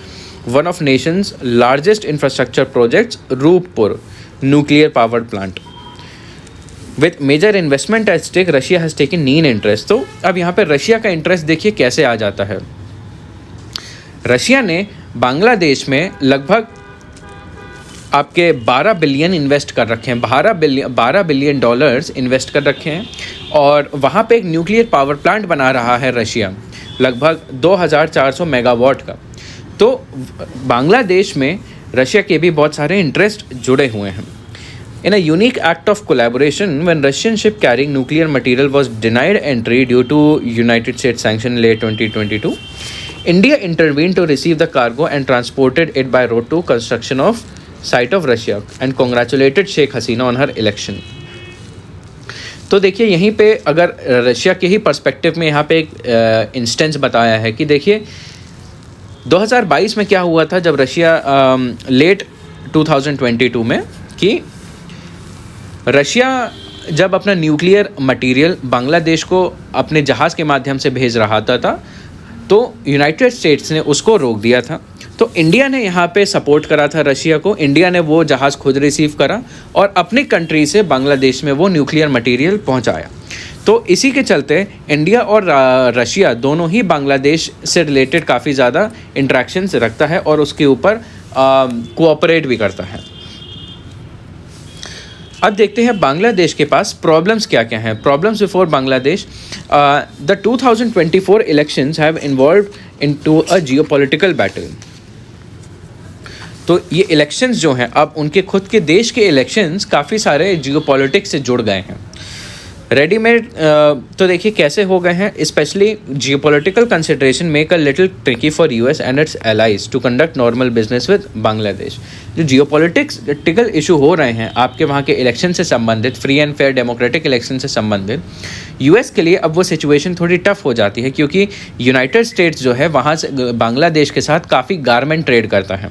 one of nations largest infrastructure projects, Rooppur nuclear power plant. With major investment at stake, Russia has taken keen interest. तो अब यहाँ पर रशिया का इंटरेस्ट देखिए कैसे आ जाता है। रशिया ने बांग्लादेश में लगभग आपके 12 बिलियन इन्वेस्ट कर रखे हैं, $12 बिलियन इन्वेस्ट कर रखे हैं, और वहाँ पे एक न्यूक्लियर पावर प्लांट बना रहा है रशिया, लगभग 2400 मेगावाट का। तो बांग्लादेश में रशिया के भी बहुत सारे इंटरेस्ट जुड़े हुए हैं। In a unique act of collaboration, when Russian ship carrying nuclear material was denied entry due to United States sanction in late 2022, India intervened to receive the cargo and transported it by road to construction of site of Russia and congratulated Sheikh Hasina on her election. तो देखिए यहीं पे अगर रशिया के ही पर्सपेक्टिव में यहाँ पे एक इंस्टेंस बताया है कि देखिए 2022 में क्या हुआ था जब रशिया लेट 2022 में कि रशिया जब अपना न्यूक्लियर मटेरियल बांग्लादेश को अपने जहाज़ के माध्यम से भेज रहा था तो यूनाइटेड स्टेट्स ने उसको रोक दिया था। तो इंडिया ने यहाँ पे सपोर्ट करा था रशिया को। इंडिया ने वो जहाज़ खुद रिसीव करा और अपनी कंट्री से बांग्लादेश में वो न्यूक्लियर मटेरियल पहुँचाया। तो इसी के चलते इंडिया और रशिया दोनों ही बांग्लादेश से रिलेटेड काफ़ी ज़्यादा इंटरेक्शंस रखता है और उसके ऊपर कोऑपरेट भी करता है। अब देखते हैं बांग्लादेश के पास प्रॉब्लम्स क्या क्या हैं। Problems before Bangladesh, the 2024 elections have involved into a geopolitical battle. तो ये इलेक्शंस जो हैं, अब उनके खुद के देश के इलेक्शंस काफ़ी सारे जियोपॉलिटिक्स से जुड़ गए हैं। रेडीमेड तो देखिए कैसे हो गए हैं। Specially geopolitical consideration make a little tricky for US and its allies to conduct normal business with Bangladesh. जो जियोपॉलिटिकल इशू हो रहे हैं आपके वहाँ के इलेक्शन से संबंधित, free and fair democratic election से संबंधित, यूएस के लिए अब वो सिचुएशन थोड़ी टफ हो जाती है, क्योंकि यूनाइटेड स्टेट्स जो है वहाँ से बांग्लादेश के साथ काफ़ी गारमेंट ट्रेड करता है।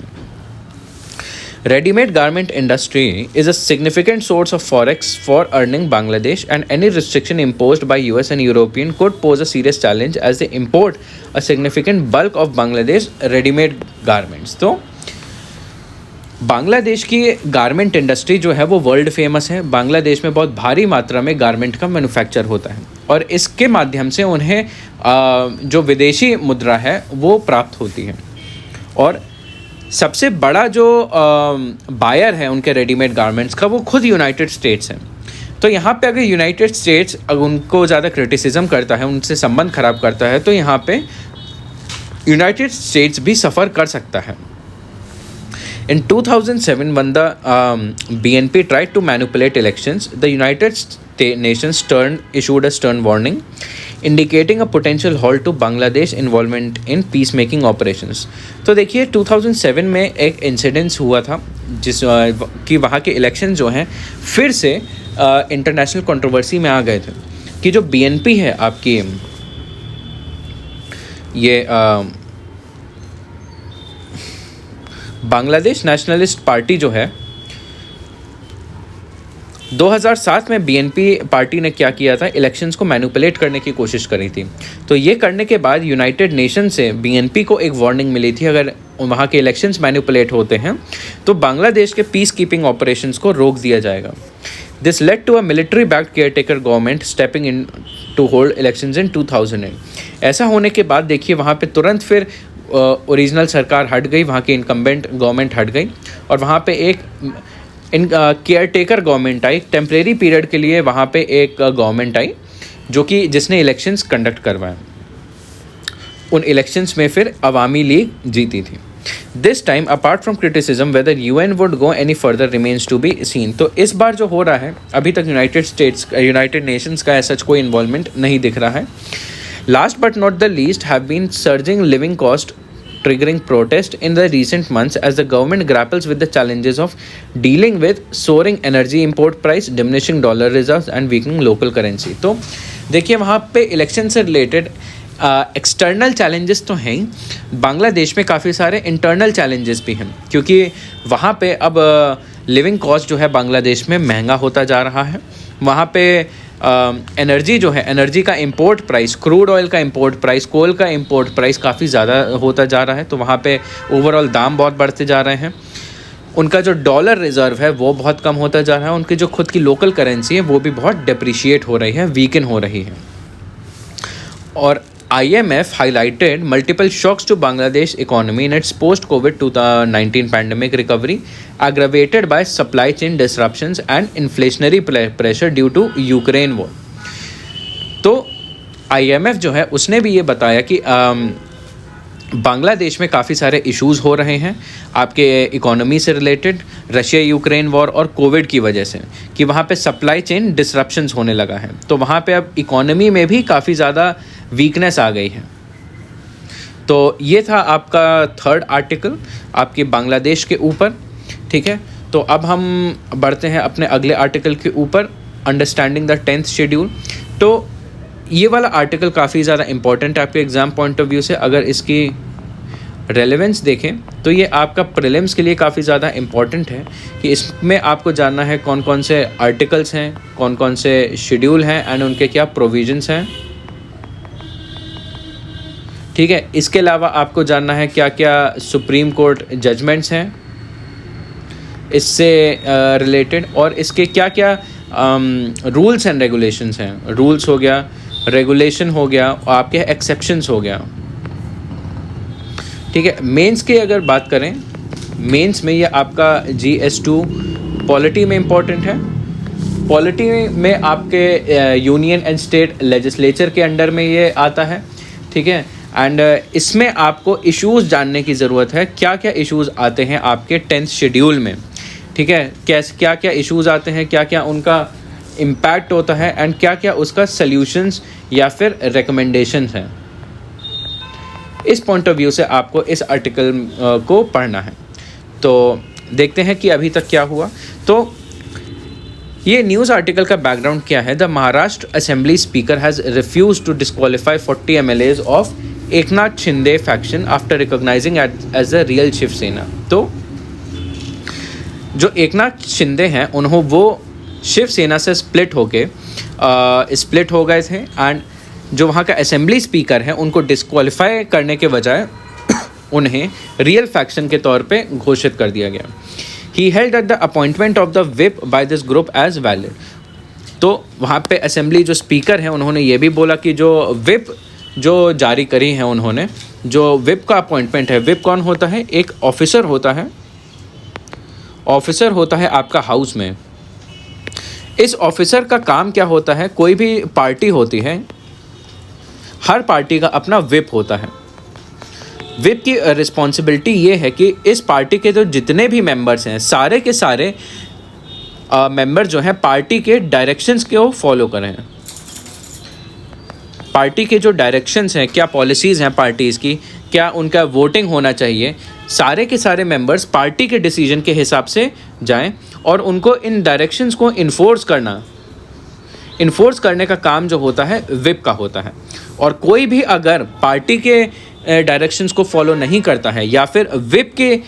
Ready-made garment industry is a significant source of forex for earning Bangladesh, and any restriction imposed by US and European could pose a serious challenge as they import a significant bulk of Bangladesh ready-made garments. तो बांग्लादेश की गारमेंट इंडस्ट्री जो है वो वर्ल्ड फेमस है। बांग्लादेश में बहुत भारी मात्रा में गारमेंट का मैन्युफैक्चर होता है और इसके माध्यम से उन्हें जो विदेशी मुद्रा है वो प्राप्त होती है। और सबसे बड़ा जो बायर है उनके रेडीमेड गारमेंट्स का वो खुद यूनाइटेड स्टेट्स हैं। तो यहाँ पे अगर यूनाइटेड स्टेट्स अगर उनको ज़्यादा क्रिटिसिज्म करता है, उनसे संबंध खराब करता है, तो यहाँ पे यूनाइटेड स्टेट्स भी सफ़र कर सकता है। In 2007, when the BNP tried to manipulate elections, the United Nations issued a stern warning, indicating a potential halt to Bangladesh involvement in peacemaking operations. तो देखिए 2007 में एक इंसिडेंस हुआ था जिस कि वहाँ के इलेक्शन जो हैं फिर से इंटरनेशनल कंट्रोवर्सी में आ गए थे कि जो BNP है आपकी ये बांग्लादेश नेशनलिस्ट पार्टी जो है 2007 में BNP पार्टी ने क्या किया था, इलेक्शंस को मैनिपुलेट करने की कोशिश करी थी। तो ये करने के बाद यूनाइटेड नेशन से BNP को एक वार्निंग मिली थी, अगर वहाँ के इलेक्शंस मैनिपुलेट होते हैं तो बांग्लादेश के पीस कीपिंग ऑपरेशंस को रोक दिया जाएगा। This led to a military backed caretaker government stepping in to hold elections in 2008। ऐसा होने के बाद देखिए वहाँ पे तुरंत फिर ओरिजिनल सरकार हट गई, वहाँ की इनकम्बेंट गवर्नमेंट हट गई और वहाँ पे एक केयर टेकर गवर्नमेंट आई। टेम्परेरी पीरियड के लिए वहाँ पे एक गवर्नमेंट आई जो कि जिसने इलेक्शंस कंडक्ट करवाए। उन इलेक्शंस में फिर अवामी लीग जीती थी। This time apart from criticism whether UN would go any further remains to be seen. तो इस बार जो हो रहा है, अभी तक यूनाइटेड नेशंस का ऐसा कोई इन्वॉल्वमेंट नहीं दिख रहा है। Last but not the least have been surging living cost triggering protest in the recent months as the government grapples with the challenges of dealing with soaring energy import price, diminishing dollar reserves and weakening local currency। तो देखिए वहाँ पे इलेक्शन से रिलेटेड एक्सटर्नल चैलेंजेस तो हैं ही, बांग्लादेश में काफ़ी सारे इंटरनल चैलेंजेस भी हैं, क्योंकि वहाँ पे अब लिविंग कॉस्ट जो है बांग्लादेश में महंगा होता जा रहा है। वहाँ पे एनर्जी जो है, एनर्जी का इंपोर्ट प्राइस, क्रूड ऑयल का इंपोर्ट प्राइस, कोल का इंपोर्ट प्राइस काफ़ी ज़्यादा होता जा रहा है। तो वहाँ पे ओवरऑल दाम बहुत बढ़ते जा रहे हैं। उनका जो डॉलर रिज़र्व है वो बहुत कम होता जा रहा है। उनकी जो खुद की लोकल करेंसी है वो भी बहुत डिप्रिशिएट हो रही है, वीकन हो रही है। और IMF highlighted multiple shocks to Bangladesh economy in its post-COVID-19 pandemic recovery, aggravated by supply chain disruptions and inflationary pressure due to Ukraine war। तो IMF जो है उसने भी ये बताया कि बांग्लादेश में काफ़ी सारे इश्यूज़ हो रहे हैं आपके इकोनॉमी से रिलेटेड, रशिया यूक्रेन वॉर और कोविड की वजह से, कि वहाँ पे सप्लाई चेन डिसरप्शंस होने लगा है। तो वहाँ पे अब इकोनॉमी में भी काफ़ी ज़्यादा वीकनेस आ गई है। तो ये था आपका थर्ड आर्टिकल आपके बांग्लादेश के ऊपर, ठीक है। तो अब हम बढ़ते हैं अपने अगले आर्टिकल के ऊपर, अंडरस्टैंडिंग द 10th शेड्यूल। तो ये वाला आर्टिकल काफ़ी ज़्यादा इंपॉर्टेंट है आपके एग्ज़ाम पॉइंट ऑफ व्यू से। अगर इसकी रेलेवेंस देखें तो ये आपका प्रीलिम्स के लिए काफ़ी ज़्यादा इम्पॉर्टेंट है कि इसमें आपको जानना है कौन कौन से आर्टिकल्स हैं, कौन कौन से शेड्यूल हैं एंड उनके क्या प्रोविजंस हैं, ठीक है, इसके अलावा आपको जानना है क्या क्या सुप्रीम कोर्ट जजमेंट्स हैं इससे रिलेटेड, और इसके क्या क्या रूल्स एंड रेगुलेशंस हैं। रूल्स हो गया, रेगुलेशन हो गया, और आपके एक्सेप्शंस हो गया। ठीक है, मेंस की अगर बात करें, मेंस में ये आपका GS2 पॉलिटी में इम्पॉर्टेंट है। पॉलिटी में आपके यूनियन एंड स्टेट लेजिस्लेचर के अंडर में ये आता है। ठीक है, एंड इसमें आपको इश्यूज़ जानने की ज़रूरत है, क्या क्या इश्यूज़ आते हैं आपके 10th शेड्यूल में। ठीक है, क्या क्या इश्यूज़ आते हैं, क्या क्या उनका इम्पैक्ट होता है, एंड क्या क्या उसका सल्यूशंस या फिर रिकमेंडेशंस हैं। इस पॉइंट ऑफ व्यू से आपको इस आर्टिकल को पढ़ना है। तो देखते हैं कि अभी तक क्या हुआ। तो ये न्यूज़ आर्टिकल का बैकग्राउंड क्या है। The Maharashtra assembly speaker has refuse to disqualify 40 MLAs of Eknath Shinde faction after recognizing as a real Shiv Sena. तो जो एकनाथ शिंदे हैं उन्होंने वो शिवसेना से स्प्लिट हो गए थे, एंड जो वहाँ का असेंबली स्पीकर है उनको डिस्क्वालीफाई करने के बजाय उन्हें रियल फैक्शन के तौर पे घोषित कर दिया गया। He held that the appointment of the whip by this group as valid। तो वहाँ पे असेंबली जो स्पीकर हैं उन्होंने ये भी बोला कि जो whip जो जारी करी है उन्होंने, जो whip का अपॉइंटमेंट है, whip कौन होता है, एक ऑफिसर होता है आपका हाउस में। इस ऑफिसर का काम क्या होता है, कोई भी पार्टी होती है, हर पार्टी का अपना whip होता है। विप की रिस्पॉन्सिबिलिटी ये है कि इस पार्टी के जो जितने भी मेंबर्स हैं, सारे के सारे मेंबर जो हैं पार्टी के डायरेक्शंस को फॉलो करें। पार्टी के जो डायरेक्शंस हैं, क्या पॉलिसीज़ हैं पार्टीज़ की, क्या उनका वोटिंग होना चाहिए, सारे के सारे मेंबर्स पार्टी के डिसीजन के हिसाब से जाएं और उनको इन डायरेक्शंस को इन्फोर्स करने का काम जो होता है विप का होता है। और कोई भी अगर पार्टी के डायरेक्शंस को फॉलो नहीं करता है या फिर विप के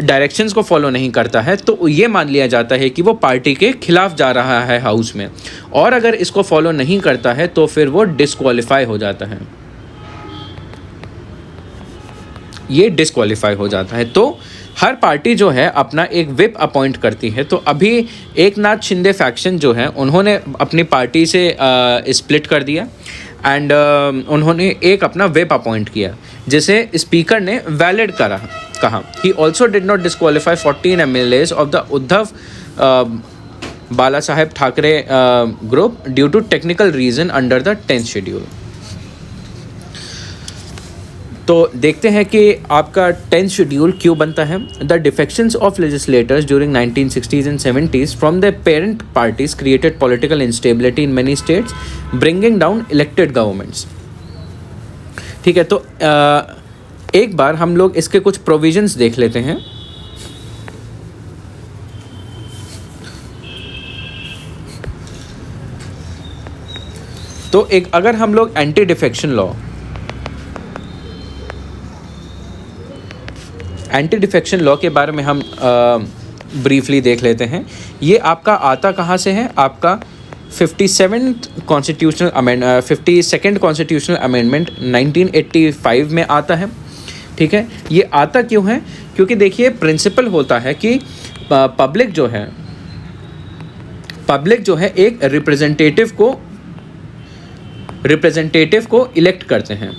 डायरेक्शंस को फॉलो नहीं करता है, तो ये मान लिया जाता है कि वो पार्टी के खिलाफ जा रहा है हाउस में, और अगर इसको फॉलो नहीं करता है तो फिर वो डिस्क्वालीफाई हो जाता है। ये डिस्क्वालीफाई हो जाता है। तो हर पार्टी जो है अपना एक विप अपॉइंट करती है। तो अभी एकनाथ शिंदे फैक्शन जो है उन्होंने अपनी पार्टी से स्प्लिट कर दिया, एंड उन्होंने एक अपना विप अपॉइंट किया जिसे स्पीकर ने वैलिड कहा। He also did not disqualify 14 MLAs of the Uddhav Bala Saheb Thackeray group due to technical reason under the 10th schedule. तो देखते हैं कि आपका 10th शेड्यूल क्यों बनता है। The defections of legislators during 1960s and 70s from the parent parties created political instability in many states bringing down elected governments. ठीक है, तो एक बार हम लोग इसके कुछ प्रोविजंस देख लेते हैं। तो एक अगर हम लोग एंटी डिफेक्शन लॉ के बारे में हम ब्रीफली देख लेते हैं। ये आपका आता कहाँ से है, आपका 52nd कॉन्स्टिट्यूशनल अमेंडमेंट 1985 में आता है। ठीक है, ये आता क्यों है, क्योंकि देखिए प्रिंसिपल होता है कि पब्लिक जो है एक रिप्रेजेंटेटिव को इलेक्ट करते हैं।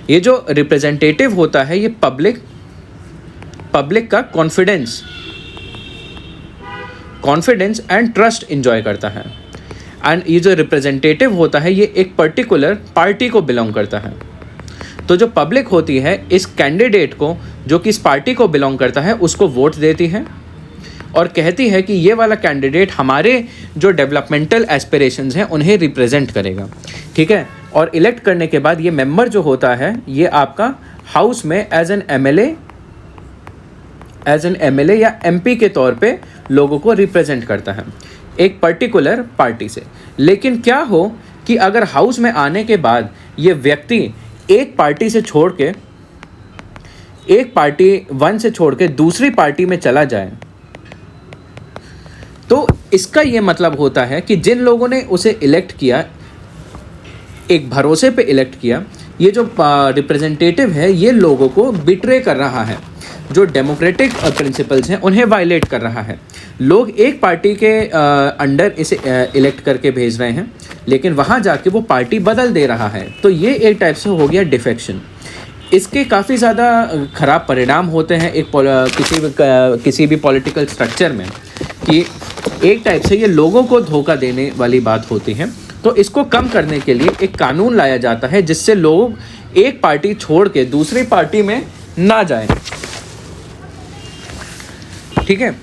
ये जो रिप्रेजेंटेटिव होता है ये पब्लिक का कॉन्फिडेंस एंड ट्रस्ट इंजॉय करता है, एंड ये जो रिप्रेजेंटेटिव होता है ये एक पर्टिकुलर पार्टी को बिलोंग करता है। तो जो पब्लिक होती है इस कैंडिडेट को, जो कि इस पार्टी को बिलोंग करता है, उसको वोट देती है और कहती है कि ये वाला कैंडिडेट हमारे जो डेवलपमेंटल एस्पिरेशंस हैं उन्हें रिप्रेजेंट करेगा। ठीक है, और इलेक्ट करने के बाद ये मेंबर जो होता है ये आपका हाउस में एज एन एमएलए या एमपी के तौर पे लोगों को रिप्रेजेंट करता है एक पर्टिकुलर पार्टी से। लेकिन क्या हो कि अगर हाउस में आने के बाद ये व्यक्ति एक पार्टी वन से छोड़ के दूसरी पार्टी में चला जाए, तो इसका ये मतलब होता है कि जिन लोगों ने उसे इलेक्ट किया, एक भरोसे पे इलेक्ट किया ये जो रिप्रेजेंटेटिव है ये लोगों को बिट्रे कर रहा है, जो डेमोक्रेटिक प्रिंसिपल्स हैं उन्हें वायलेट कर रहा है। लोग एक पार्टी के अंडर इसे इलेक्ट करके भेज रहे हैं, लेकिन वहाँ जाके वो पार्टी बदल दे रहा है। तो ये एक टाइप से हो गया डिफेक्शन। इसके काफ़ी ज़्यादा ख़राब परिणाम होते हैं एक किसी भी पॉलिटिकल स्ट्रक्चर में, कि एक टाइप से ये लोगों को धोखा देने वाली बात होती है। तो इसको कम करने के लिए एक कानून लाया जाता है जिससे लोग एक पार्टी छोड़ के दूसरी पार्टी में ना जाएं। ठीक है,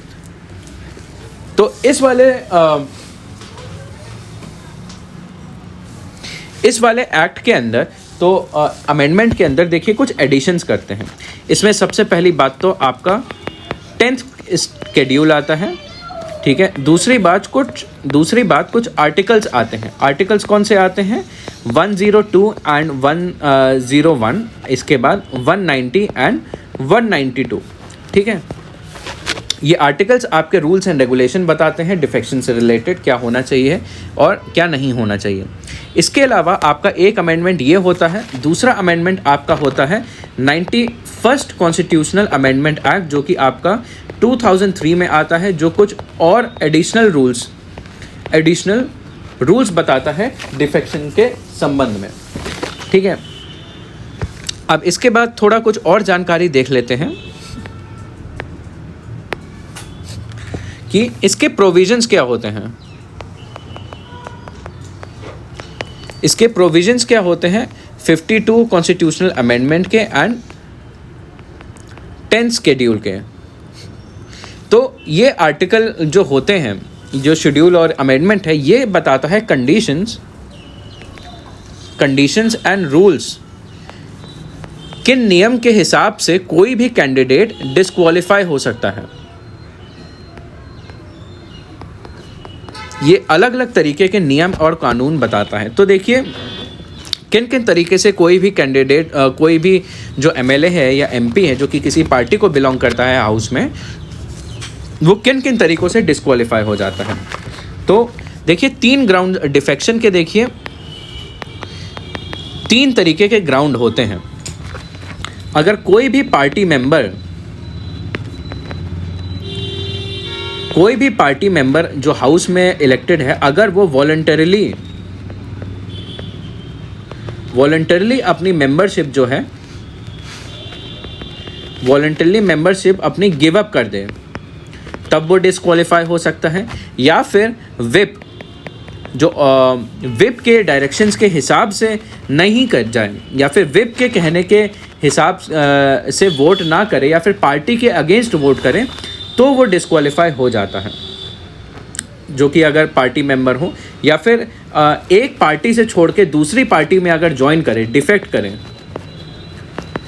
तो इस वाले एक्ट के अंदर तो अमेंडमेंट के अंदर देखिए कुछ एडिशंस करते हैं। इसमें सबसे पहली बात तो आपका 10th शेड्यूल आता है। ठीक है, दूसरी बात कुछ आर्टिकल्स आते हैं। आर्टिकल्स कौन से आते हैं? 102 एंड 101, इसके बाद 190 एंड 192। ठीक है, ये आर्टिकल्स आपके रूल्स एंड रेगुलेशन बताते हैं डिफेक्शन से रिलेटेड क्या होना चाहिए और क्या नहीं होना चाहिए। इसके अलावा आपका एक अमेंडमेंट ये होता है, दूसरा अमेंडमेंट आपका होता है 91st कॉन्स्टिट्यूशनल अमेंडमेंट एक्ट, जो कि आपका 2003 में आता है, जो कुछ और एडिशनल रूल्स बताता है डिफेक्शन के संबंध में। ठीक है, अब इसके बाद थोड़ा कुछ और जानकारी देख लेते हैं कि इसके प्रोविजंस क्या होते हैं। इसके प्रोविजंस क्या होते हैं 52 कॉन्स्टिट्यूशनल अमेंडमेंट के एंड 10th शेड्यूल के। तो ये आर्टिकल जो होते हैं, जो शेड्यूल और अमेंडमेंट है, ये बताता है कंडीशंस एंड रूल्स, किन नियम के हिसाब से कोई भी कैंडिडेट डिस्क्वालीफाई हो सकता है। ये अलग अलग तरीके के नियम और कानून बताता है। तो देखिए किन किन तरीके से कोई भी कैंडिडेट, कोई भी जो एमएलए है या एमपी है जो कि किसी पार्टी को बिलोंग करता है हाउस में, वो किन किन तरीक़ों से डिस्क्वालीफाई हो जाता है। तो देखिए 3 ग्राउंड डिफेक्शन के, देखिए 3 तरीके के ग्राउंड होते हैं। अगर कोई भी पार्टी मेंबर जो हाउस में इलेक्टेड है, अगर वो वॉलंटरली अपनी मेंबरशिप जो है, वॉलंटरली मेंबरशिप अपनी गिव अप कर दे, तब वो डिस्क्वालीफाई हो सकता है। या फिर विप के डायरेक्शंस के हिसाब से नहीं कर जाए, या फिर विप के कहने के हिसाब से वोट ना करे, या फिर पार्टी के अगेंस्ट वोट करें, तो वो डिस्क्वालीफाई हो जाता है, जो कि अगर पार्टी मेंबर हो, या फिर एक पार्टी से छोड़ के दूसरी पार्टी में अगर ज्वाइन करें, डिफेक्ट करें,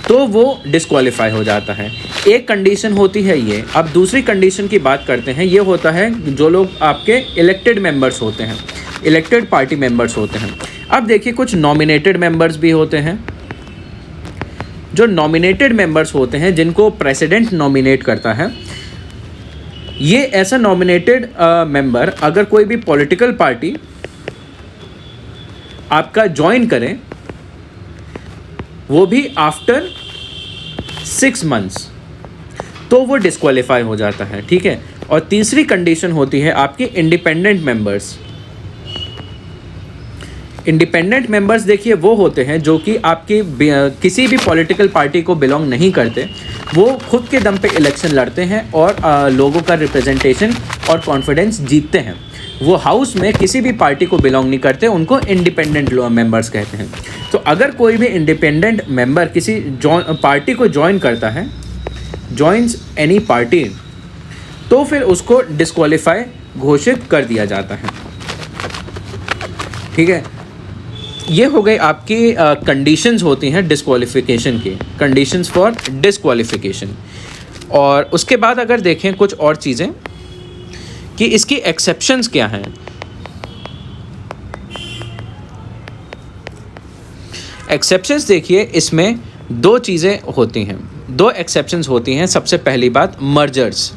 तो वो डिस्क्वालीफाई हो जाता है। एक कंडीशन होती है ये। अब दूसरी कंडीशन की बात करते हैं। ये होता है जो लोग आपके इलेक्टेड मेंबर्स होते हैं, इलेक्टेड पार्टी मेंबर्स होते हैं। अब देखिए कुछ नॉमिनेटेड मेंबर्स भी होते हैं। जो नॉमिनेटेड मेंबर्स होते हैं, जिनको प्रेसिडेंट नॉमिनेट करता है, ये ऐसा नॉमिनेटेड मेंबर अगर कोई भी पॉलिटिकल पार्टी आपका ज्वाइन करें, वो भी आफ्टर 6 months, तो वो डिस्क्वालीफाई हो जाता है। ठीक है, और तीसरी कंडीशन होती है आपके इंडिपेंडेंट मेंबर्स। इंडिपेंडेंट मेंबर्स देखिए वो होते हैं जो कि आपकी किसी भी पॉलिटिकल पार्टी को बिलोंग नहीं करते, वो खुद के दम पे इलेक्शन लड़ते हैं और लोगों का रिप्रेजेंटेशन और कॉन्फिडेंस जीतते हैं। वो हाउस में किसी भी पार्टी को बिलोंग नहीं करते, उनको इंडिपेंडेंट मेंबर्स कहते हैं। तो अगर कोई भी इंडिपेंडेंट मेंबर किसी पार्टी को ज्वाइन करता है, जॉइन्स एनी पार्टी, तो फिर उसको डिस्क्वालीफाई घोषित कर दिया जाता है। ठीक है, ये हो गई आपकी कंडीशंस होती हैं डिस्क्वालिफिकेशन की, कंडीशंस फॉर डिस्क्वालिफिकेशन। और उसके बाद अगर देखें कुछ और चीज़ें कि इसकी एक्सेप्शंस क्या हैं। एक्सेप्शंस देखिए इसमें 2 चीज़ें होती हैं, 2 एक्सेप्शंस होती हैं। सबसे पहली बात मर्जर्स।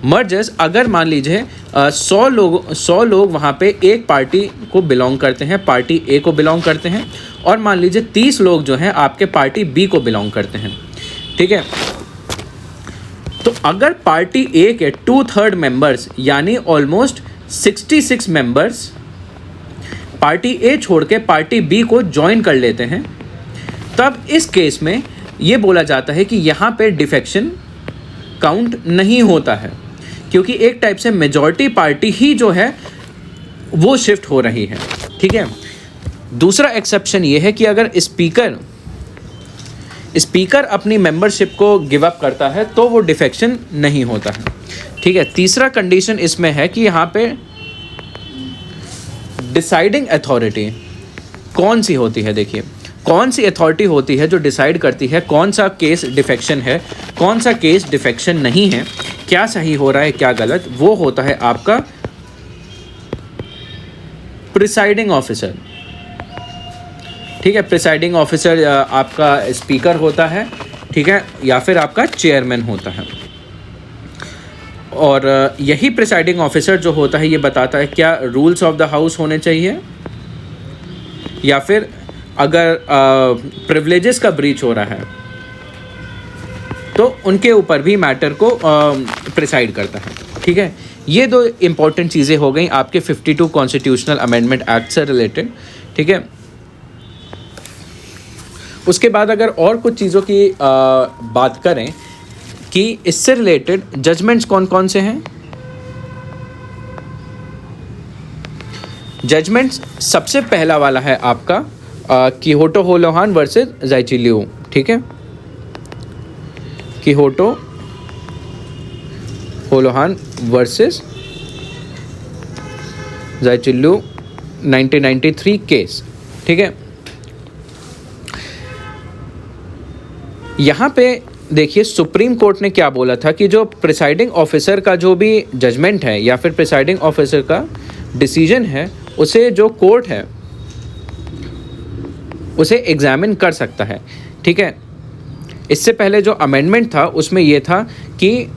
मर्जर्स, अगर मान लीजिए 100 लोग वहाँ पे एक पार्टी को बिलोंग करते हैं, पार्टी ए को बिलोंग करते हैं, और मान लीजिए 30 लोग जो हैं आपके पार्टी बी को बिलोंग करते हैं, ठीक है। तो अगर पार्टी ए के 2/3 मेंबर्स यानी ऑलमोस्ट 66 मेंबर्स पार्टी ए छोड़ के पार्टी बी को ज्वाइन कर लेते हैं, तब इस केस में ये बोला जाता है कि यहाँ पे डिफेक्शन काउंट नहीं होता है, क्योंकि एक टाइप से मेजॉरिटी पार्टी ही जो है वो शिफ्ट हो रही है, ठीक है। दूसरा एक्सेप्शन ये है कि अगर स्पीकर अपनी मेंबरशिप को गिव अप करता है तो वो डिफेक्शन नहीं होता है, ठीक है। तीसरा कंडीशन इसमें है कि यहाँ पे डिसाइडिंग अथॉरिटी कौन सी होती है। देखिए, कौन सी अथॉरिटी होती है जो डिसाइड करती है कौन सा केस डिफेक्शन है, कौन सा केस डिफेक्शन नहीं है, क्या सही हो रहा है क्या गलत, वो होता है आपका प्रिसाइडिंग ऑफिसर, ठीक है। प्रिसाइडिंग ऑफिसर आपका स्पीकर होता है, ठीक है, या फिर आपका चेयरमैन होता है। और यही प्रिसाइडिंग ऑफिसर जो होता है ये बताता है क्या रूल्स ऑफ द हाउस होने चाहिए, या फिर अगर प्रिविलेजेस का ब्रीच हो रहा है तो उनके ऊपर भी मैटर को प्रिसाइड करता है, ठीक है। ये दो इम्पॉर्टेंट चीज़ें हो गई आपके 52 कॉन्स्टिट्यूशनल अमेंडमेंट एक्ट से रिलेटेड, ठीक है। उसके बाद अगर और कुछ चीज़ों की बात करें कि इससे रिलेटेड जजमेंट्स कौन कौन से हैं। जजमेंट्स सबसे पहला वाला है आपका किहोटो होलोहान वर्सेस ज़ाइचिलियो, ठीक है। किहोटो होलोहान वर्सेस ज़ाइचिलियो 1993 केस, ठीक है। यहाँ पे देखिए सुप्रीम कोर्ट ने क्या बोला था कि जो प्रिसाइडिंग ऑफिसर का जो भी जजमेंट है या फिर प्रिसाइडिंग ऑफिसर का डिसीजन है उसे जो कोर्ट है उसे एग्जामिन कर सकता है, ठीक है। इससे पहले जो अमेंडमेंट था उसमें यह था कि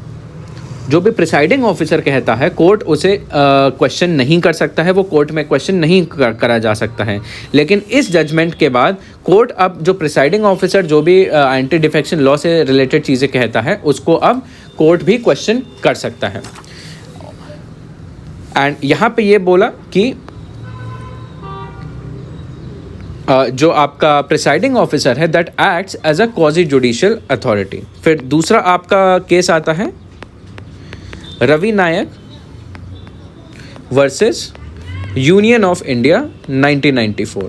जो भी प्रिसाइडिंग ऑफिसर कहता है कोर्ट उसे क्वेश्चन नहीं कर सकता है, वो कोर्ट में क्वेश्चन नहीं करा जा सकता है। लेकिन इस जजमेंट के बाद कोर्ट अब जो प्रिसाइडिंग ऑफिसर जो भी एंटी डिफेक्शन लॉ से रिलेटेड चीज़ें कहता है उसको अब कोर्ट भी क्वेश्चन कर सकता है। एंड यहाँ पे ये बोला कि जो आपका प्रिसाइडिंग ऑफिसर है that acts as a quasi judicial authority. फिर दूसरा आपका केस आता है Ravi Naik versus union of India 1994।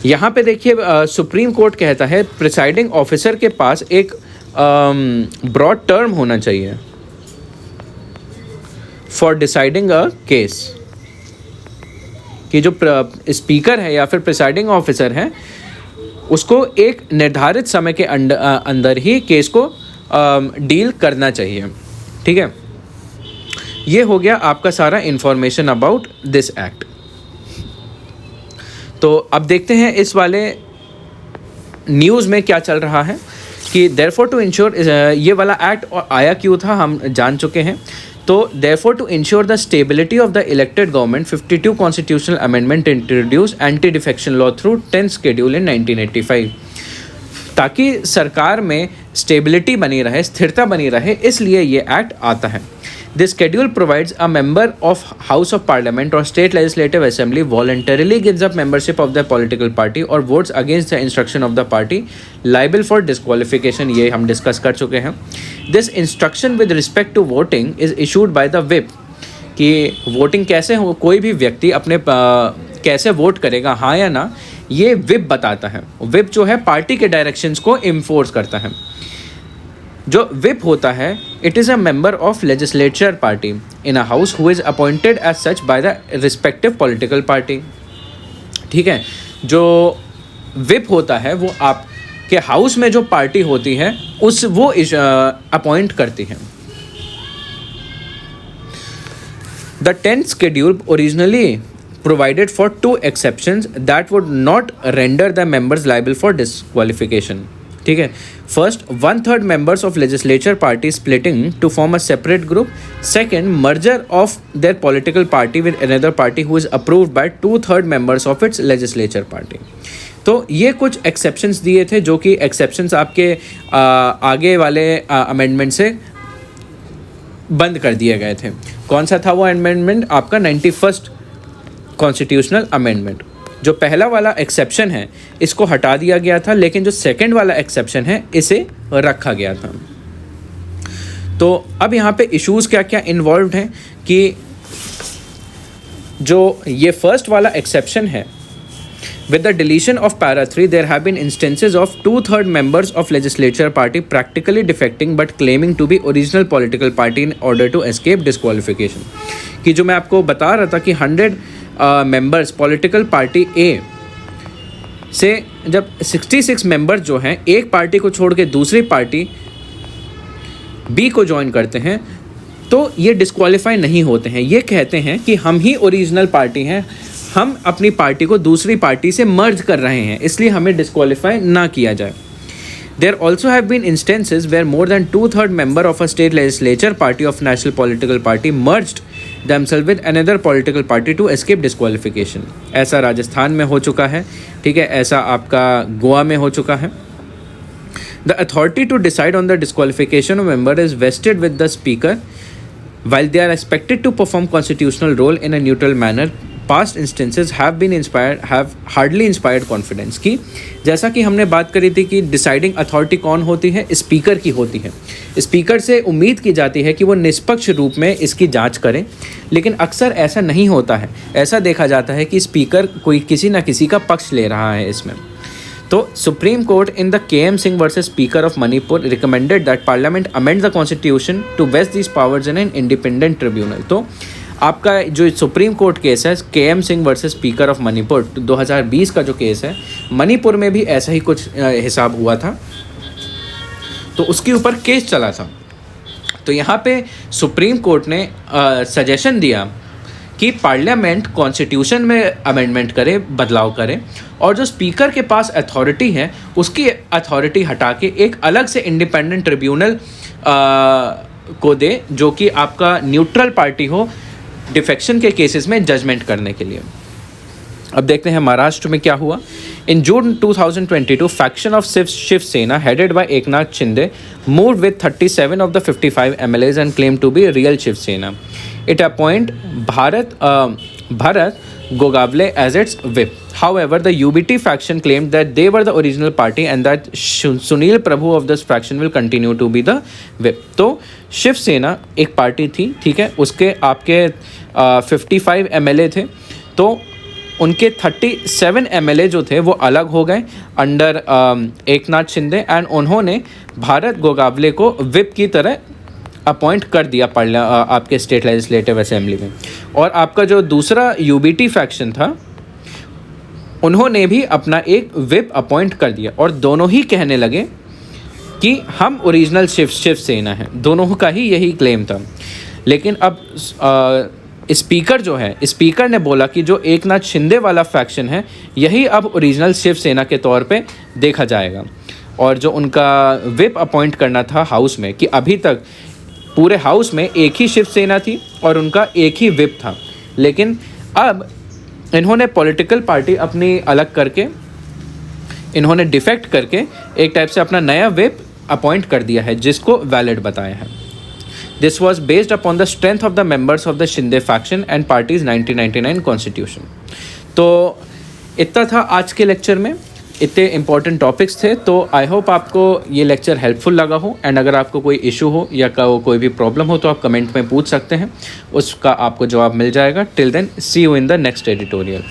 यहाँ पे देखिए सुप्रीम कोर्ट कहता है प्रिसाइडिंग ऑफिसर के पास एक ब्रॉड टर्म होना चाहिए फॉर डिसाइडिंग अ केस, कि जो स्पीकर है या फिर प्रिसाइडिंग ऑफिसर है उसको एक निर्धारित समय के अंदर ही केस को डील करना चाहिए, ठीक है। ये हो गया आपका सारा इंफॉर्मेशन अबाउट दिस एक्ट। तो अब देखते हैं इस वाले न्यूज़ में क्या चल रहा है कि देयरफॉर टू इंश्योर, ये वाला एक्ट आया क्यों था हम जान चुके हैं। तो therefore to ensure the stability of the elected government 52 constitutional amendment introduce anti defection law through 10th schedule in 1985, ताकि सरकार में स्टेबिलिटी बनी रहे, स्थिरता बनी रहे, इसलिए ये एक्ट आता है। This schedule provides a member of house of parliament or state legislative assembly voluntarily gives up membership of the political party or votes against the instruction of the party liable for disqualification, ये हम डिस्कस कर चुके हैं। This instruction with respect to voting is issued by the whip, कि वोटिंग कैसे हो, कोई भी व्यक्ति अपने कैसे वोट करेगा हाँ या ना, ये व्हिप बताता है। व्हिप जो है पार्टी के डायरेक्शंस को इन्फोर्स करता है। जो व्हिप होता है it is a member of legislature party in a house who is appointed as such by the respective political party, ठीक है। जो व्हिप होता है वो आपके हाउस में जो पार्टी होती है वो अपॉइंट करती है। The 10th schedule originally provided for 2 exceptions that would not render the members liable for disqualification, ठीक है। First, 1/3 members of legislature party splitting to form a separate group. Second, merger of their political party with another party who is approved by 2/3 members of its legislature party. तो ये कुछ एक्सेप्शंस दिए थे, जो कि एक्सेप्शंस आपके आगे वाले अमेंडमेंट से बंद कर दिए गए थे। कौन सा था वो अमेंडमेंट? आपका 91st कॉन्स्टिट्यूशनल अमेंडमेंट। जो पहला वाला एक्सेप्शन है इसको हटा दिया गया था, लेकिन जो सेकंड वाला एक्सेप्शन है इसे रखा गया था। तो अब यहाँ पे इश्यूज़ क्या क्या इन्वॉल्व हैं कि जो ये फर्स्ट वाला एक्सेप्शन है, with the deletion of para 3 there have been instances of 2/3 members of legislature party practically defecting but claiming to be original political party in order to escape disqualification। कि जो मैं आपको बता रहा था कि 100 मेंबर्स पॉलिटिकल पार्टी ए से जब 66 मेंबर्स जो हैं एक पार्टी को छोड़ के दूसरी पार्टी बी को ज्वाइन करते हैं, तो ये डिस्क्वालीफाई नहीं होते हैं। ये कहते हैं कि हम ही ओरिजिनल पार्टी हैं, हम अपनी पार्टी को दूसरी पार्टी से मर्ज कर रहे हैं, इसलिए हमें डिस्क्वालीफाई ना किया जाए। There also have been instances where more than 2/3 member of a state legislature party of national political party merged themselves with another political party to escape disqualification। ऐसा राजस्थान में हो चुका है, ठीक है, ऐसा आपका गोवा में हो चुका है। The authority to decide on the disqualification of member is vested with the speaker while they are expected to perform constitutional role in a neutral manner। Past instances have hardly inspired confidence. की जैसा कि हमने बात करी थी कि डिसाइडिंग अथॉरिटी कौन होती है, स्पीकर की होती है। स्पीकर से उम्मीद की जाती है कि वो निष्पक्ष रूप में इसकी जांच करें, लेकिन अक्सर ऐसा नहीं होता है। ऐसा देखा जाता है कि स्पीकर कोई किसी ना किसी का पक्ष ले रहा है इसमें। तो supreme court in the KM Singh versus speaker of Manipur recommended that parliament amend the constitution to vest this powers in an independent tribunal. तो आपका जो सुप्रीम कोर्ट केस है KM Singh versus speaker of Manipur 2020 का जो केस है, मणिपुर में भी ऐसा ही कुछ हिसाब हुआ था, तो उसके ऊपर केस चला था। तो यहाँ पे सुप्रीम कोर्ट ने सजेशन दिया कि पार्लियामेंट कॉन्स्टिट्यूशन में अमेंडमेंट करे, बदलाव करे, और जो स्पीकर के पास अथॉरिटी है उसकी अथॉरिटी हटा के एक अलग से इंडिपेंडेंट ट्रिब्यूनल को दे, जो कि आपका न्यूट्रल पार्टी हो डिफेक्शन के केसेस में जजमेंट करने के लिए। अब देखते हैं महाराष्ट्र में क्या हुआ। In June 2022 faction of Shiv Sena headed by Eknath Shinde moved with 37 of the 55 MLAs and claim to be real Shiv Sena. It appoint Bharat Gogawale as its whip. However, the UBT faction claimed that they were the original party and that Sunil Prabhu of this faction will continue to be the whip. तो शिवसेना एक पार्टी थी, ठीक है, उसके आपके 55 MLA थे, तो उनके 37 MLA जो थे वो अलग हो गए अंडर एकनाथ शिंदे, एंड उन्होंने भारत गोगावले को विप की तरह अपॉइंट कर दिया आपके स्टेट लेजिस्लेटिव असेंबली में। और आपका जो दूसरा UBT फैक्शन था उन्होंने भी अपना एक विप अपॉइंट कर दिया, और दोनों ही कहने लगे कि हम ओरिजिनल शिवसेना है, दोनों का ही यही क्लेम था। लेकिन अब स्पीकर जो है, स्पीकर ने बोला कि जो एकनाथ शिंदे वाला फैक्शन है यही अब ओरिजिनल शिवसेना के तौर पे देखा जाएगा। और जो उनका विप अपॉइंट करना था हाउस में, कि अभी तक पूरे हाउस में एक ही शिवसेना थी और उनका एक ही विप था, लेकिन अब इन्होंने पॉलिटिकल पार्टी अपनी अलग करके, इन्होंने डिफेक्ट करके एक टाइप से अपना नया विप अपॉइंट कर दिया है, जिसको वैलिड बताया है। This was based upon the strength of the members of the Shinde faction and parties 1999 constitution. तो इतना था आज के लेक्चर में, इतने इंपॉर्टेंट टॉपिक्स थे। तो आई होप आपको ये लेक्चर हेल्पफुल लगा हो, एंड अगर आपको कोई इशू हो या कोई भी प्रॉब्लम हो तो आप कमेंट में पूछ सकते हैं, उसका आपको जवाब मिल जाएगा। Till then see you in the next editorial.